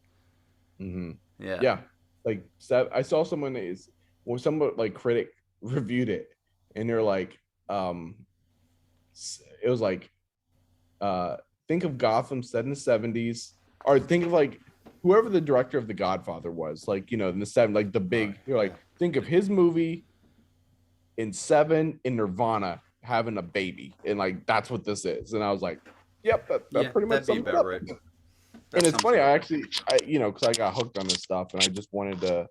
Mm-hmm.
Yeah.
Yeah, like I saw someone is well, some like critic reviewed it, and they're like, it was like, uh, think of Gotham set in the '70s, or think of like whoever the director of The Godfather was, like in the seven, like the big. You're
Yeah.
like, think of his movie in Seven in Nirvana having a baby, and like that's what this is. And I was like, yep, that
Yeah,
pretty much
that'd be
sums it
about
up.
right.
And
That
it's
sums
funny,
it up.
because I got hooked on this stuff, and I just wanted to.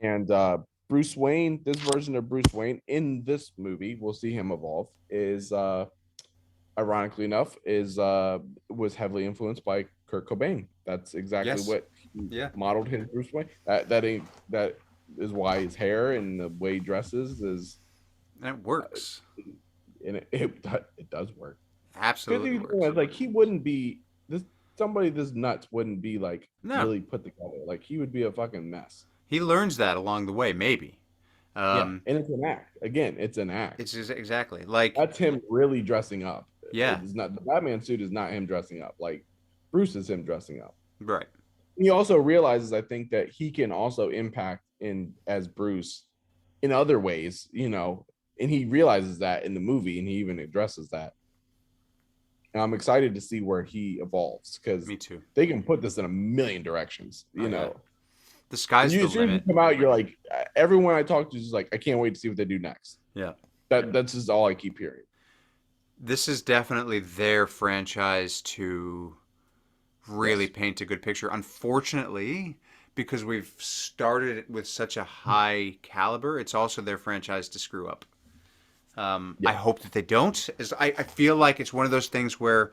And Bruce Wayne, this version of Bruce Wayne in this movie, we'll see him evolve. Is ironically enough, is was heavily influenced by Kurt Cobain. That's exactly
Yes.
what he
Yeah.
modeled his Bruce Wayne. That is why his hair and the way he dresses is,
And it works.
and it does work. Because
Absolutely
you
works.
like he wouldn't be this somebody this nuts wouldn't be like
No,
really put together. Like he would be a fucking mess.
he learns that along the way, maybe.
Yeah,
Um,
and it's an act. Again, it's an act.
exactly like
That's him really dressing up.
yeah,
It's not the Batman suit is not him dressing up. Like Bruce is him dressing up.
right.
He also realizes, I think, that he can also impact in as Bruce in other ways, and he realizes that in the movie, and he even addresses that. And I'm excited to see where he evolves because
Me too.
they can put this in a million directions,
Oh yeah,
know.
the
And
sky's
you,
the
as soon as you
limit.
come out, you're like, everyone I talk to is like, I can't wait to see what they do next.
Yeah.
That's just all I keep hearing.
This is definitely their franchise to really
Yes.
paint a good picture. Unfortunately, because we've started it with such a high caliber, it's also their franchise to screw up. I
Yeah.
hope that they don't. I feel like it's one of those things where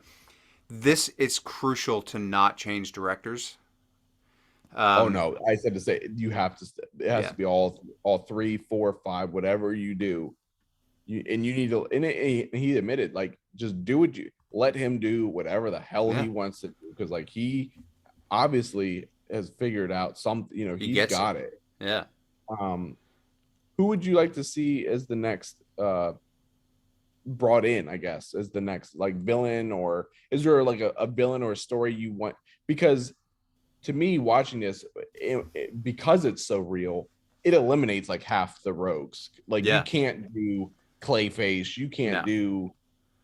this is crucial to not change directors.
Oh
Um,
no, I said to say you have to. It has
yeah,
to be all three, four, five, whatever you do. You need to. And he admitted, like, just do what you let him do whatever the hell
yeah,
he wants to do, because like he obviously has figured out something.
he
He's
gets it.
got it.
Yeah.
Um, who would you like to see as the next brought in, I guess, as the next like villain, or is there like a villain or a story you want? Because to me, watching this, because it's so real, it eliminates like half the rogues. Like you
Yeah.
can't do Clayface, you can't
No.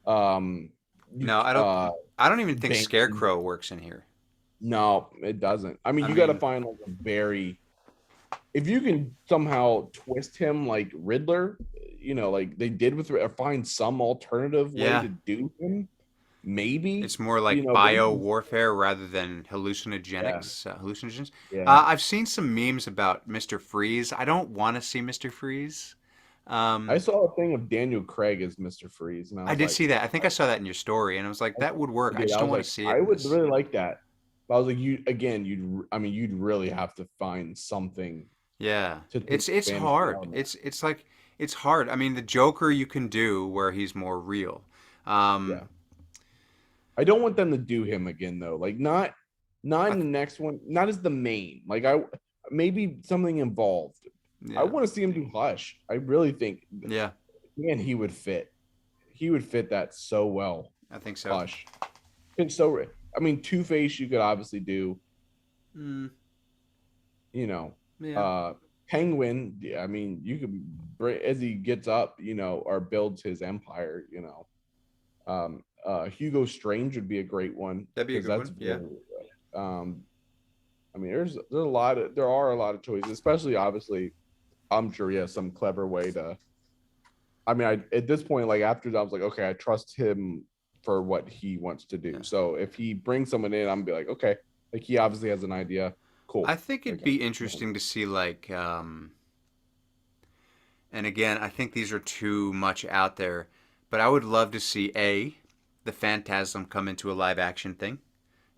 do um you
No, I don't. I don't even think
Bane.
Scarecrow works in here.
No, it doesn't. I mean,
I
you got to
mean,
find like a very, if you can somehow twist him like Riddler, like they did with, or find some alternative way
yeah,
to do him, maybe,
it's more like
but
bio warfare rather than
yeah,
hallucinogens.
yeah.
I've seen some memes about Mr. Freeze. I don't want to see Mr. Freeze.
I
Um,
saw a thing of Daniel Craig as Mr. Freeze, and I
I
was
did
like,
see that. I think I saw that in your story, and I was like, that would
I
work. I
did.
just
I
don't
was
want to
like,
see it
I
in
would
this.
really like that. But I was like, you again, you'd really have to find something
Yeah,
to take
it's
advantage of the
hard.
element.
It's like it's hard. I mean, the Joker you can do where he's more real. Um,
Yeah. I don't want them to do him again though. Like not
I
in the
th-
next one, not as the main. Like I maybe something involved. I
yeah,
want to see him do Hush. I really think
yeah,
man, he would fit. He would fit that so well.
I think so.
Hush. And so I mean, Two Face you could obviously do,
Mm,
you know,
yeah,
uh Penguin, yeah, I mean, you could as he gets up, or builds his empire, Hugo Strange would be a great one
that'd be a
because
good
that's
one. Yeah,
very I mean, there are a lot of choices, especially obviously. I'm sure he has some clever way to. I mean, at this point, like after that, I was like, okay, I trust him for what he wants to do.
yeah.
So if he brings someone in, I'm gonna be like, okay, like he obviously has an idea.
I
Cool.
think it'd
Like,
be interesting to see like, and again, I think these are too much out there, but I would love to see the Phantasm come into a live action thing.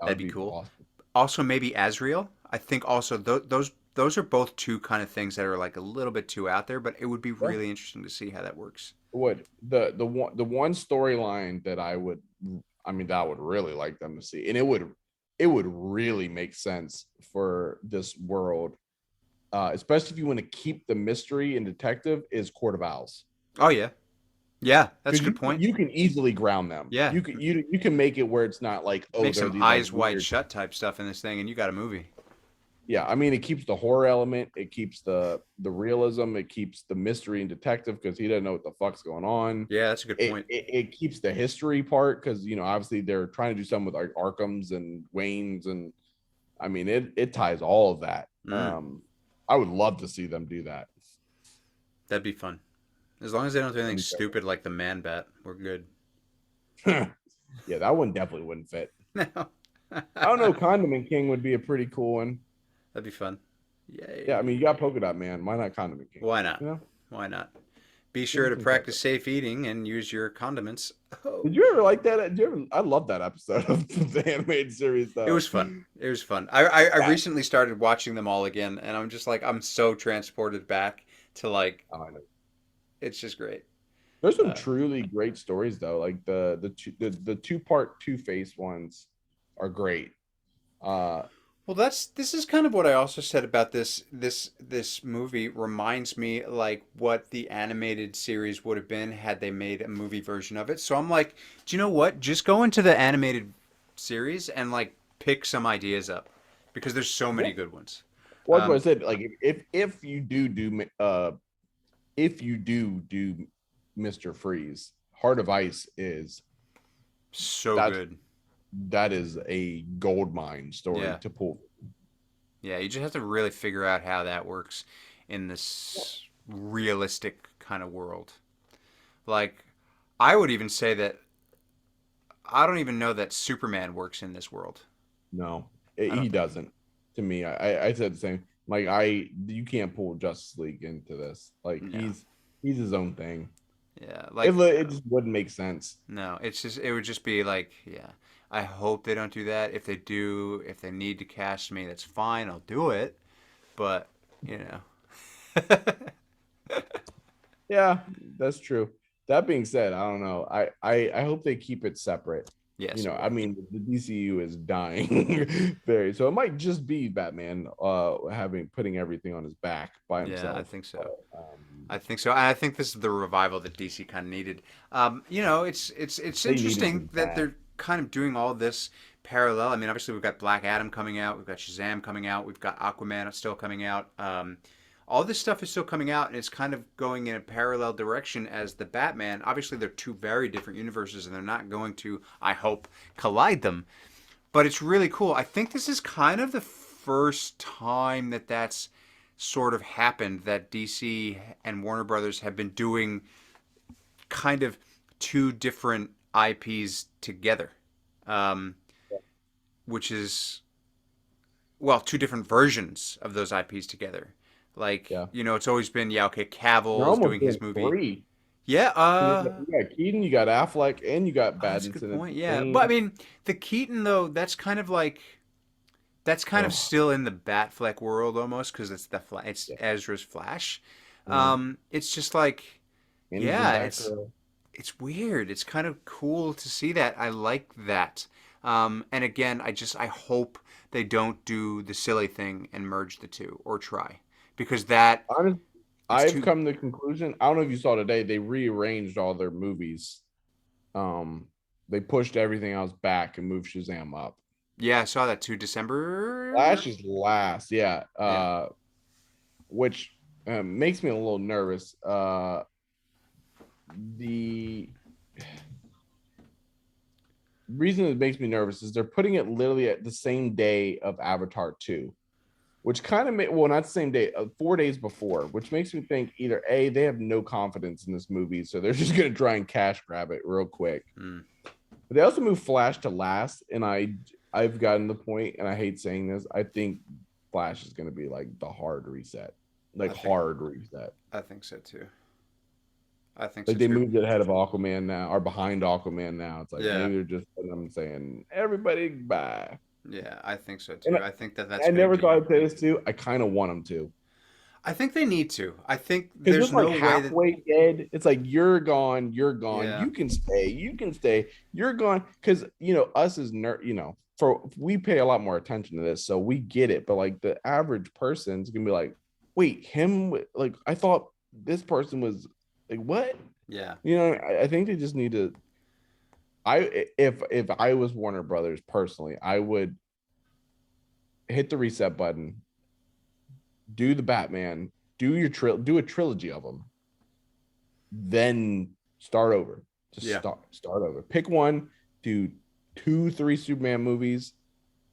that
That'd
would
be
be
cool.
awesome.
Also, maybe Azrael. I think also those are both two kind of things that are like a little bit too out there, but it would be
Yeah.
really interesting to see how that works.
Would the one storyline that I mean, that I would really like them to see, and it would really make sense for this world, especially if you want to keep the mystery and detective, is Court of Owls.
Oh yeah, yeah, that's a
Because
good point.
you can easily ground them.
Yeah,
You can make it where it's not like, oh,
make
they're
some
these like
eyes wide
weird.
shut type stuff in this thing, and you got a movie.
Yeah, I mean, it keeps the horror element, it keeps the realism, it keeps the mystery and detective because he doesn't know what the fuck's going on.
Yeah, that's a good
it,
point.
it, it keeps the history part because obviously they're trying to do something with like Arkham's and Wayne's, and I mean it ties all of that.
Mm,
I would love to see them do that.
that'd be fun. As long as they don't do anything
That'd be
stupid like the Man Bat, we're good.
great. Yeah, that one definitely wouldn't fit.
No.
I don't know. Condiment King would be a pretty cool one.
That'd be fun.
Yeah, I mean, you
Yay.
got Polka Dot Man. Why not Condiment King?
Why not?
You know,
Why not? Be
give
sure
him
to
some credit.
practice safe eating and use your condiments.
Did
Oh.
you ever like that? Did you ever? I love that episode of the animated series,
It
though.
was fun. It was fun. I
Yeah.
recently started watching them all again, and I'm just like, I'm so transported back to like,
Oh, I know.
it's just great.
There's some
Uh,
truly great stories though. Like the two-part Two-Face ones are great. Uh
well, this is kind of what I also said about this movie. Reminds me like what the animated series would have been had they made a movie version of it. So I'm like, do you know what? Just go into the animated series and like pick some ideas up because there's so
yeah.
many good ones.
Well, that's what I
Um,
said. Like if you do Mr. Freeze, Heart of Ice is
so
that's
good.
that is a gold mine story
Yeah.
to pull.
Yeah, you just have to really figure out how that works in this realistic kind of world. Like, I would even say that I don't even know that Superman works in this world.
No,
I
he
don't think.
doesn't. To me, I said the same. Like you can't pull Justice League into this. Like
No.
he's his own thing.
Yeah,
It
like
it just wouldn't make sense.
no, it would just be like, yeah. I hope they don't do that. If they do, if they need to cast me, that's fine. I'll do it. But, you know.
Yeah, that's true. That being said, I don't know. I hope they keep it separate.
Yes, it
I
will.
mean, the DCU is dying very, so it might just be Batman having putting everything on his back by
Yeah, I
himself.
think so.
Um,
I think so. I think this is the revival that DC kind of needed. It's
they needed
interesting
it
that
bad.
they're kind of doing all this parallel. I mean, obviously we've got Black Adam coming out, we've got Shazam coming out, we've got Aquaman still coming out. All this stuff is still coming out, and it's kind of going in a parallel direction as the Batman. Obviously, they're two very different universes, and they're not going to, I hope, collide them. But it's really cool. I think this is kind of the first time that that's sort of happened that DC and Warner Brothers have been doing kind of two different IPs together, um, which is, well, two different versions of those IPs together. Like,
Yeah.
it's always been, yeah, okay,
They're
Cavill's
almost
doing
doing
his movie.
three.
Yeah,
You got Keaton, you got Affleck, and you got
oh, that's a good
Pattinson at
point.
the
Yeah, but I
same.
mean, the Keaton though, that's kind of
Oh,
still in the Batfleck world almost because it's
yeah.
Ezra's Flash.
Mhm.
It's just like,
And he's in
yeah,
Batgirl.
it's weird. It's kind of cool to see that. I like that. And again, I hope they don't do the silly thing and merge the two or try because
Honestly,
it's
I've
too.
come to the conclusion. I don't know if you saw today. They rearranged all their movies. Um, they pushed everything else back and moved Shazam up.
Yeah, I saw that too. December.
Flash is last, yeah.
Yeah,
Which makes me a little nervous. The reason it makes me nervous is they're putting it literally at the same day of Avatar 2, which kind of well, not the same day, 4 days before, which makes me think either A, they have no confidence in this movie, so they're just going to try and cash grab it real quick.
mm,
But they also moved Flash to last, and I've gotten the point, and I hate saying this, I think Flash is going to be like the hard reset, like
I think
hard reset.
I think so too. I think so
Like they
too.
moved it ahead of Aquaman now, or behind Aquaman now. It's like
Yeah,
maybe they're just them saying everybody bye.
yeah, I think so
And
too. I think that that's
I
going to
never thought
be.
I'd say this too. I kind of want them to.
I think they need to. I think
Because
there's
it's like
no way that.
halfway dead. It's like you're gone.
Yeah,
You can stay, you're gone. Because us as nerd, for we pay a lot more attention to this, so we get it. But like the average person's gonna be like, wait, him? Like I thought this person was like what?
yeah,
I think they just need to. If I was Warner Brothers personally, I would hit the reset button, do the Batman, do a trilogy of them, then start over. Just
yeah.
start over. Pick one, do 2, 3 Superman movies,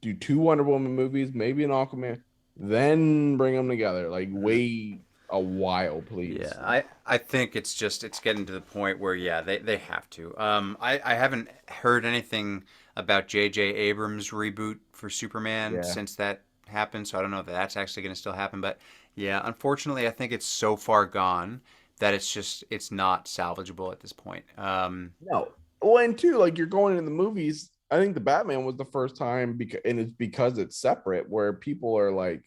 do 2 Wonder Woman movies, maybe an Aquaman, then bring them together. Like
Mhm.
wait a while,
Yeah,
please.
I think it's getting to the point where yeah they have to. I haven't heard anything about J.J. Abrams reboot for Superman
Yeah.
since that happened, so I don't know if that's actually going to still happen. But yeah, unfortunately, I think it's so far gone that it's not salvageable at this point.
No. Well, and two, like you're going into the movies. I think the Batman was the first time and it's because it's separate where people are like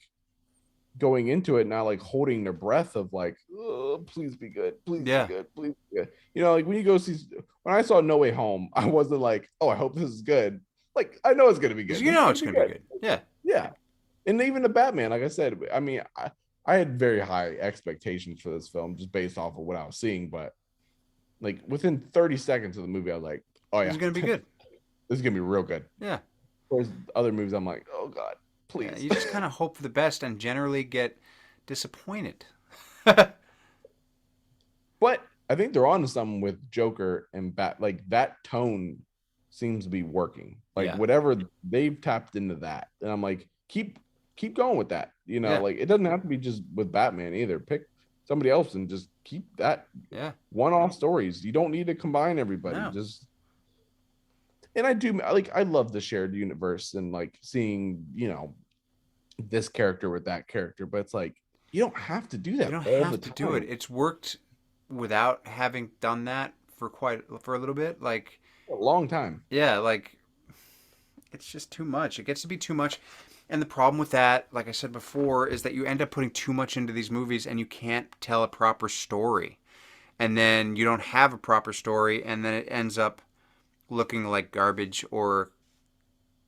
going into it now, like holding their breath of like, oh, please be good, please be
Yeah,
good, please be good. Like when you go see, when I saw No Way Home, I wasn't like, oh, I hope this is good. Like I know it's gonna be
because
good.
you
This is
know
gonna
it's
be
going to be
good.
good. Yeah,
Yeah, and even the Batman, like I said, I mean, I had very high expectations for this film just based off of what I was seeing, but like within 30 seconds of the movie, I was like, oh
this
yeah,
is going to be
this
good.
is gonna be real good.
Yeah,
Whereas other movies, I'm like, oh god,
yeah.
please.
You just kind of hope for the best and generally get disappointed.
But I think they're on to something with Joker and Bat. Like that tone seems to be working. Like
Yeah,
whatever they've tapped into that, and I'm like, keep going with that.
yeah,
Like it doesn't have to be just with Batman either. Pick somebody else and just keep that
yeah.
one-off stories. You don't need to combine everybody.
No.
Just and I do like I love the shared universe and like seeing this character with that character, but it's like you don't have to do
You
that
don't
all the
have to do it.
time.
It's worked without having done that for a little bit. Like,
A long time.
yeah, like it's just too much. It gets to be too much. And the problem with that, like I said before, is that you end up putting too much into these movies and you can't tell a proper story. And then you don't have a proper story and then it ends up looking like garbage or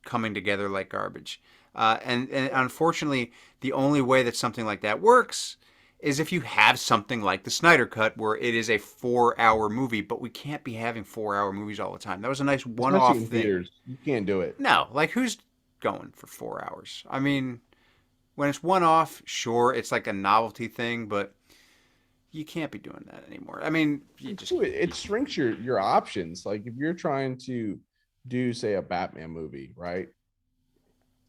coming together like garbage. And unfortunately, the only way that something like that works is if you have something like the Snyder Cut, where it is a 4 hour movie, but we can't be having 4 hour movies all the time. That was a nice one
Especially
off
in
thing.
theaters. You can't do it.
No, like who's going for 4 hours? I mean, when it's one off, sure, it's like a novelty thing, but you can't be doing that anymore. I mean, you
And
just
two, it shrinks your options. Like if you're trying to do, say, a Batman movie, right?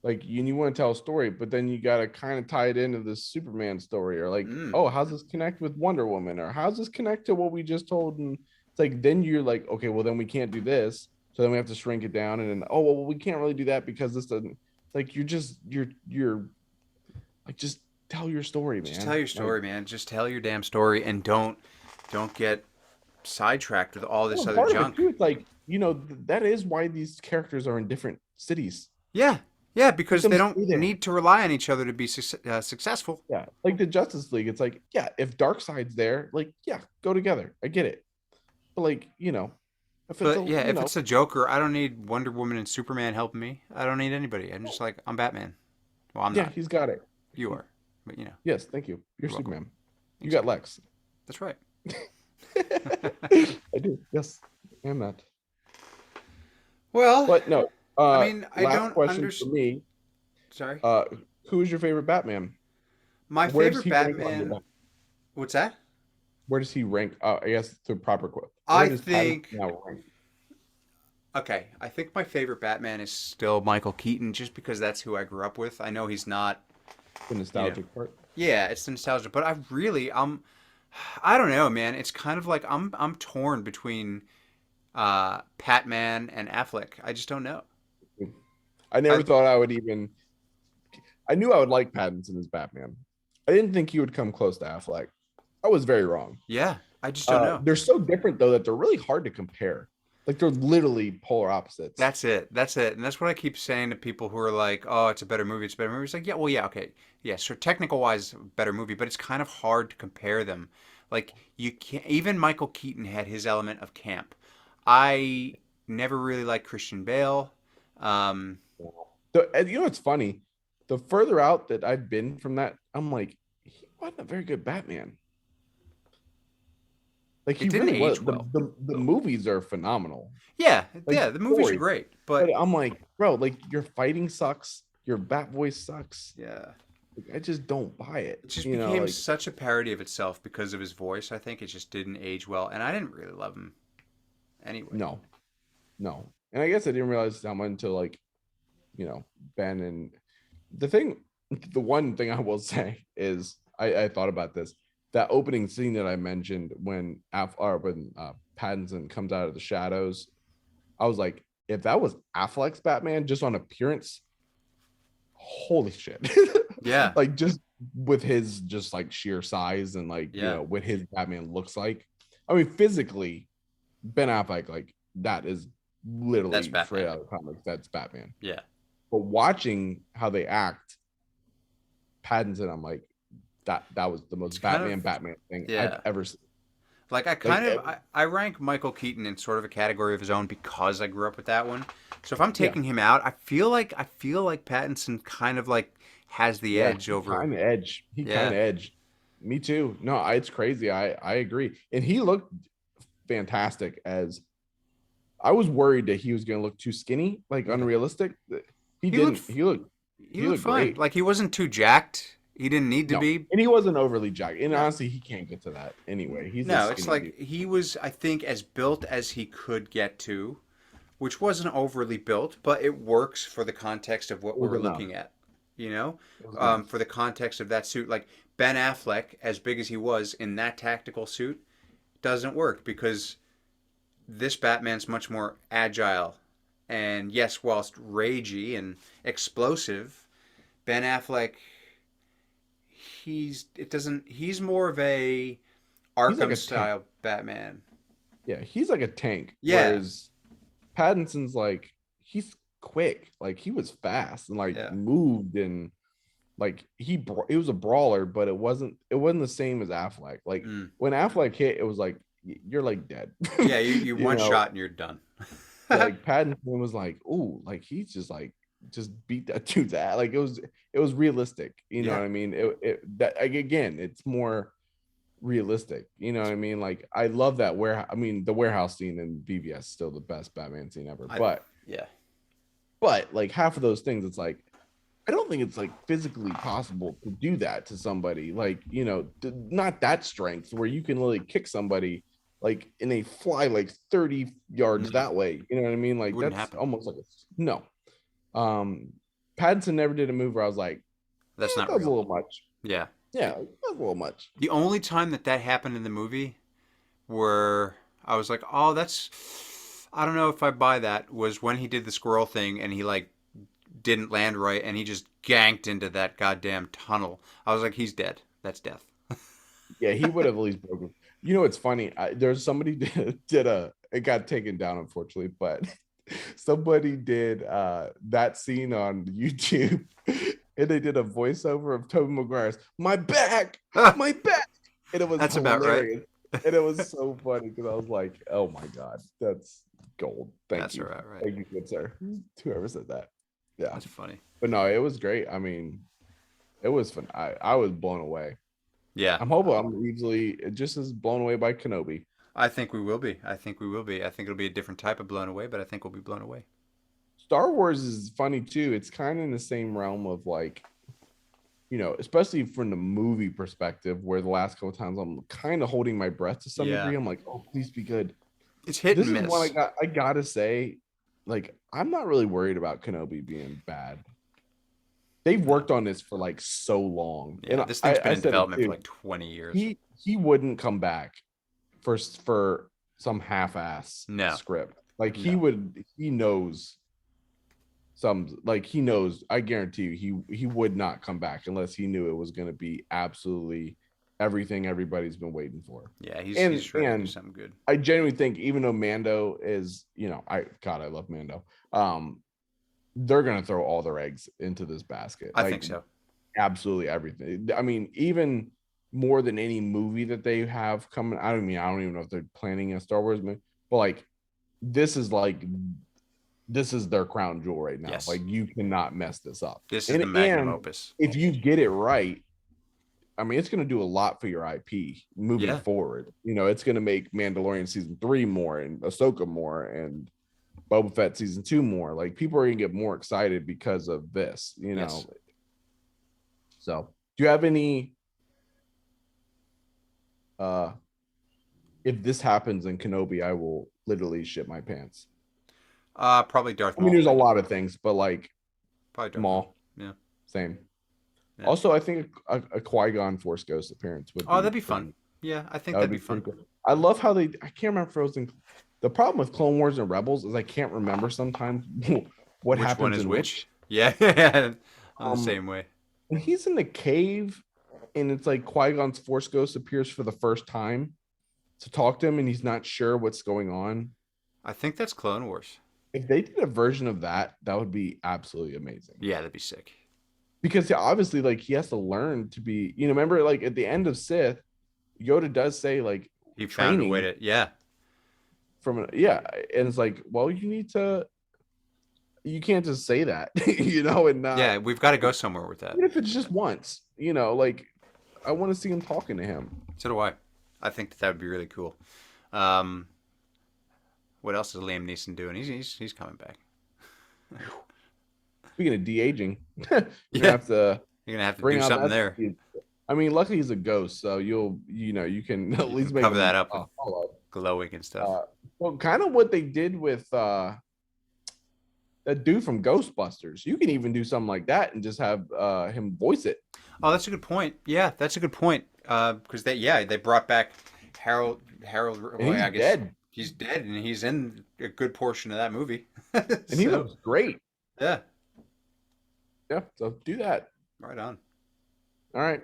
Like you want to tell a story, but then you got to kind of tie it into the Superman story, or like,
mm,
oh, how's this connect with Wonder Woman, or how's this connect to what we just told? And it's like then you're like, okay, well then we can't do this, so then we have to shrink it down, and then oh well we can't really do that because this doesn't. It's like you're like just tell your story,
Just tell
man.
your
Like,
story, man. Just tell your damn story, and don't get sidetracked with all this
well,
other
part of it
junk.
too, it's like, that is why these characters are in different cities.
Yeah, yeah,
Let
because
them
they
stay
don't
there.
need to rely on each other to be successful.
Yeah, like the Justice League, it's like, yeah, if Darkseid's there, like, yeah, go together. I get it. But like, if it's
But
a,
yeah, if it's a Joker, I don't need Wonder Woman and Superman helping me. I don't need anybody. I'm just like, I'm Batman. Well, I'm
yeah,
not.
he's got it.
You are. But
Yes, thank you. You're
you're welcome.
Superman. You got
Exactly.
Lex.
That's right.
I do. Yes, I am that.
Well,
But no.
I mean, I
Last
don't
question for
understand.
me.
Sorry.
Uh, who is your favorite Batman?
My
Where does
favorite
he rank on your
Batman.
list?
What's that?
Where does he rank? I guess the proper quote. Where
I
does Pattinson
think.
now rank?
Okay, I think my favorite Batman is still Michael Keaton, just because that's who I grew up with. I know he's not.
The
You know.
nostalgic part.
Yeah, it's the nostalgia, but I don't know, man. It's kind of like I'm torn between Patman and Affleck. I just don't know.
I never
I
thought I would even. I knew I would like Pattinson as Batman. I didn't think he would come close to Affleck. I was very wrong.
Yeah, I just don't know.
They're so different though that they're really hard to compare. Like they're literally polar opposites.
That's it. That's it. And that's what I keep saying to people who are like, "Oh, it's a better movie. It's a better movie." It's like, yeah, well, yeah, okay, yeah, so technical wise, better movie, but it's kind of hard to compare them. Like you can't. Even Michael Keaton had his element of camp. I never really liked Christian Bale. Um,
And you know what's funny? The further out that I've been from that, I'm like, he wasn't a very good Batman. Like
it
he
didn't
really was.
age
The,
well.
the the movies are phenomenal.
Yeah,
Like
yeah,
the
the movies are
story.
great,
But
but
I'm like, bro, like your fighting sucks. Your bat voice sucks.
yeah,
Like, I just don't buy it.
it just became
Like
such a parody of itself because of his voice. I think it just didn't age well, and I didn't really love him anyway.
no, no. And I guess I didn't realize how much until like, Ben and the thing, the one thing I will say is I thought about this. That opening scene that I mentioned when Pattinson comes out of the shadows, I was like, if that was Affleck's Batman just on appearance, holy shit.
Yeah,
Like just with his just like sheer size and like,
yeah,
what his Batman looks like. I mean, physically, Ben Affleck, like that is
that's
literally straight
Batman.
out of the comics. That's Batman.
Yeah.
But watching how they act, Pattinson, I'm like, that was the
It's
most
kind of
Batman thing I've
yeah.
ever seen.
Like I
Like,
kind of I rank Michael Keaton in sort of a category of his own because I grew up with that one. So if I'm
yeah,
taking him out, I feel like Pattinson kind of like has the
yeah,
edge over.
he kind
Yeah.
of edged. Me too. No, it's crazy. I agree. And he looked fantastic as I was worried that he was going to look too skinny, like
Yeah.
unrealistic. He
He looked
didn't.
he
He
looked
looked
fine.
great.
Like he wasn't too jacked. He didn't need to
No,
be.
and he wasn't overly jacked. And
No.
honestly, he can't get to that anyway. He's a
No, it's
skinny dude.
like he was I think as built as he could get to, which wasn't overly built, but it works for the context of what
It was
we're
enough.
looking at. You know,
It was enough.
for the context of that suit, like Ben Affleck, as big as he was in that tactical suit, doesn't work because this Batman's much more agile, and yes, whilst ragey and explosive, Ben Affleck, he's more of a
He's like
Arkham
a tank.
style Batman.
Yeah, he's like a tank.
Yeah,
Whereas Pattinson's like he's quick. Like he was fast and like
yeah.
moved and like he was a brawler, but it wasn't the same as Affleck. Like
Mm.
when Affleck hit, it was like you're like dead.
Yeah, you
you
one
know,
shot and you're done.
like Pattinson was like, ooh, like he's just beat that dude's ass. Like it was realistic. You know
Yeah,
what I mean? That like, again, it's more realistic. You know what I mean? Like I love that warehouse. I mean, the warehouse scene in BVS is still the best Batman scene ever.
I yeah.
But like half of those things, it's like I don't think it's like physically possible to do that to somebody. Like not that strength where you can really kick somebody like and they fly like 30 yards
No,
that way. You know what I mean? Like
wouldn't
that's
happen.
almost like no. Um, Pattinson never did a move where I was like,
That's
that
not
was a
real.
little much.
Yeah.
Yeah, that was a little much.
The only time that happened in the movie where I was like, "Oh, that's I don't know if I buy that," was when he did the squirrel thing and he like didn't land right, and he just ganked into that goddamn tunnel. I was like, he's dead. That's death.
Yeah, he would have at least broken. You know, it's funny. There's somebody did a. It got taken down, unfortunately, but somebody did that scene on YouTube, and they did a voiceover of Tobey Maguire's my back," and it was
That's about right.
hilarious, and it was so funny because I was like, "Oh my god, that's gold."
That's about right.
Thank you, good sir. Whoever said that, yeah,
That's funny.
but no, it was great. I mean, it was fun. I was blown away.
Yeah.
I'm hoping I'm easily just as blown away by Kenobi.
I think we will be. I think we will be. I think it'll be a different type of blown away, but I think we'll be blown away.
Star Wars is funny too. It's kind of in the same realm of like, you know, especially from the movie perspective, where the last couple of times I'm kind of holding my breath to some degree. I'm like, oh, please be good.
It's hit
This
and
is
miss.
one I gotta say, like, I'm not really worried about Kenobi being bad. They've worked on this for like so long.
Yeah,
And
this thing's been in
said it
development
too.
for like 20 years.
He wouldn't come back for some half-ass
No.
script. Like
No.
he knows some, like he knows, I guarantee you he would not come back unless he knew it was going to be absolutely everything everybody's been waiting for.
Yeah, he's ready to do something good.
I genuinely think even though Mando is, you know, I love Mando. They're going to throw all their eggs into this basket.
I think so.
Absolutely everything. I mean, even more than any movie that they have coming. I don't even know if they're planning a Star Wars movie, but like this is their crown jewel right now.
Yes.
Like you cannot mess this up.
This is the magnum opus.
If you get it right, I mean, it's going to do a lot for your IP moving forward. You know, it's going to make Mandalorian season 3 more and Ahsoka more and Boba Fett season 2 more. Like people are going to get more excited because of this, you know.
Yes.
So, do you have any if this happens in Kenobi, I will literally shit my pants.
Probably Darth Maul.
I mean, there's a lot of things, but like
probably Darth
Maul.
Yeah.
Same. Yeah. Also, I think a Qui-Gon Force Ghost appearance would
that'd be fun. Yeah, I think that'd be fun.
Cool. I love how I can't remember Frozen. The problem with Clone Wars and Rebels is I can't remember sometimes what happens
one is
in
which. Yeah, I'm the same way.
When he's in the cave and it's like Qui-Gon's Force Ghost appears for the first time to talk to him and he's not sure what's going on.
I think that's Clone Wars.
If they did a version of that, that would be absolutely amazing.
Yeah, that'd be sick. Because
obviously, like, he has to learn to be, you know, remember, like, at the end of Sith, Yoda does say, like,
he found a way to,
and it's like, well, you can't just say that, you know, and
yeah, we've got to go somewhere with that.
Even if it's just once, you know, like, I want to see him talking to him.
So do I. I think that would be really cool. What else is Liam Neeson doing? He's coming back.
Speaking of de-aging, you're gonna have to
do something there.
I mean, luckily he's a ghost, so you can at least make
cover that up, glowing and stuff.
Well, kind of what they did with that dude from Ghostbusters. You can even do something like that and just have him voice it.
Oh, that's a good point. Yeah, that's a good point. Because they brought back Harold.
Well, he's dead.
He's dead, and he's in a good portion of that movie.
And he looks great.
Yeah.
Yeah, so do that.
Right on.
All right.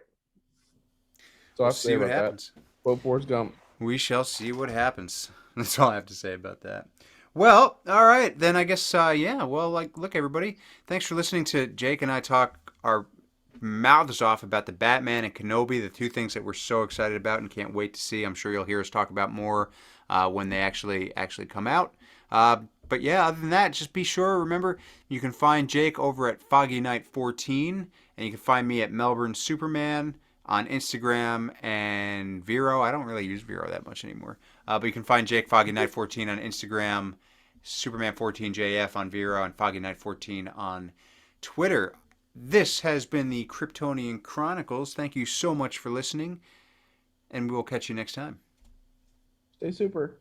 So
we'll see what happens.
Quote Forrest Gump.
We shall see what happens. That's all I have to say about that. Well, all right. Then I guess, well, like, look, everybody. Thanks for listening to Jake and I talk our mouths off about the Batman and Kenobi, the two things that we're so excited about and can't wait to see. I'm sure you'll hear us talk about more when they actually come out. But yeah, other than that, just be sure, remember, you can find Jake over at Foggy Night 14, and you can find me at Melbourne Superman on Instagram and Vero. I don't really use Vero that much anymore. But you can find Jake Foggy Night 14 on Instagram, Superman 14JF on Vero, and Foggy Night 14 on Twitter. This has been the Kryptonian Chronicles. Thank you so much for listening, and we'll catch you next time.
Stay super.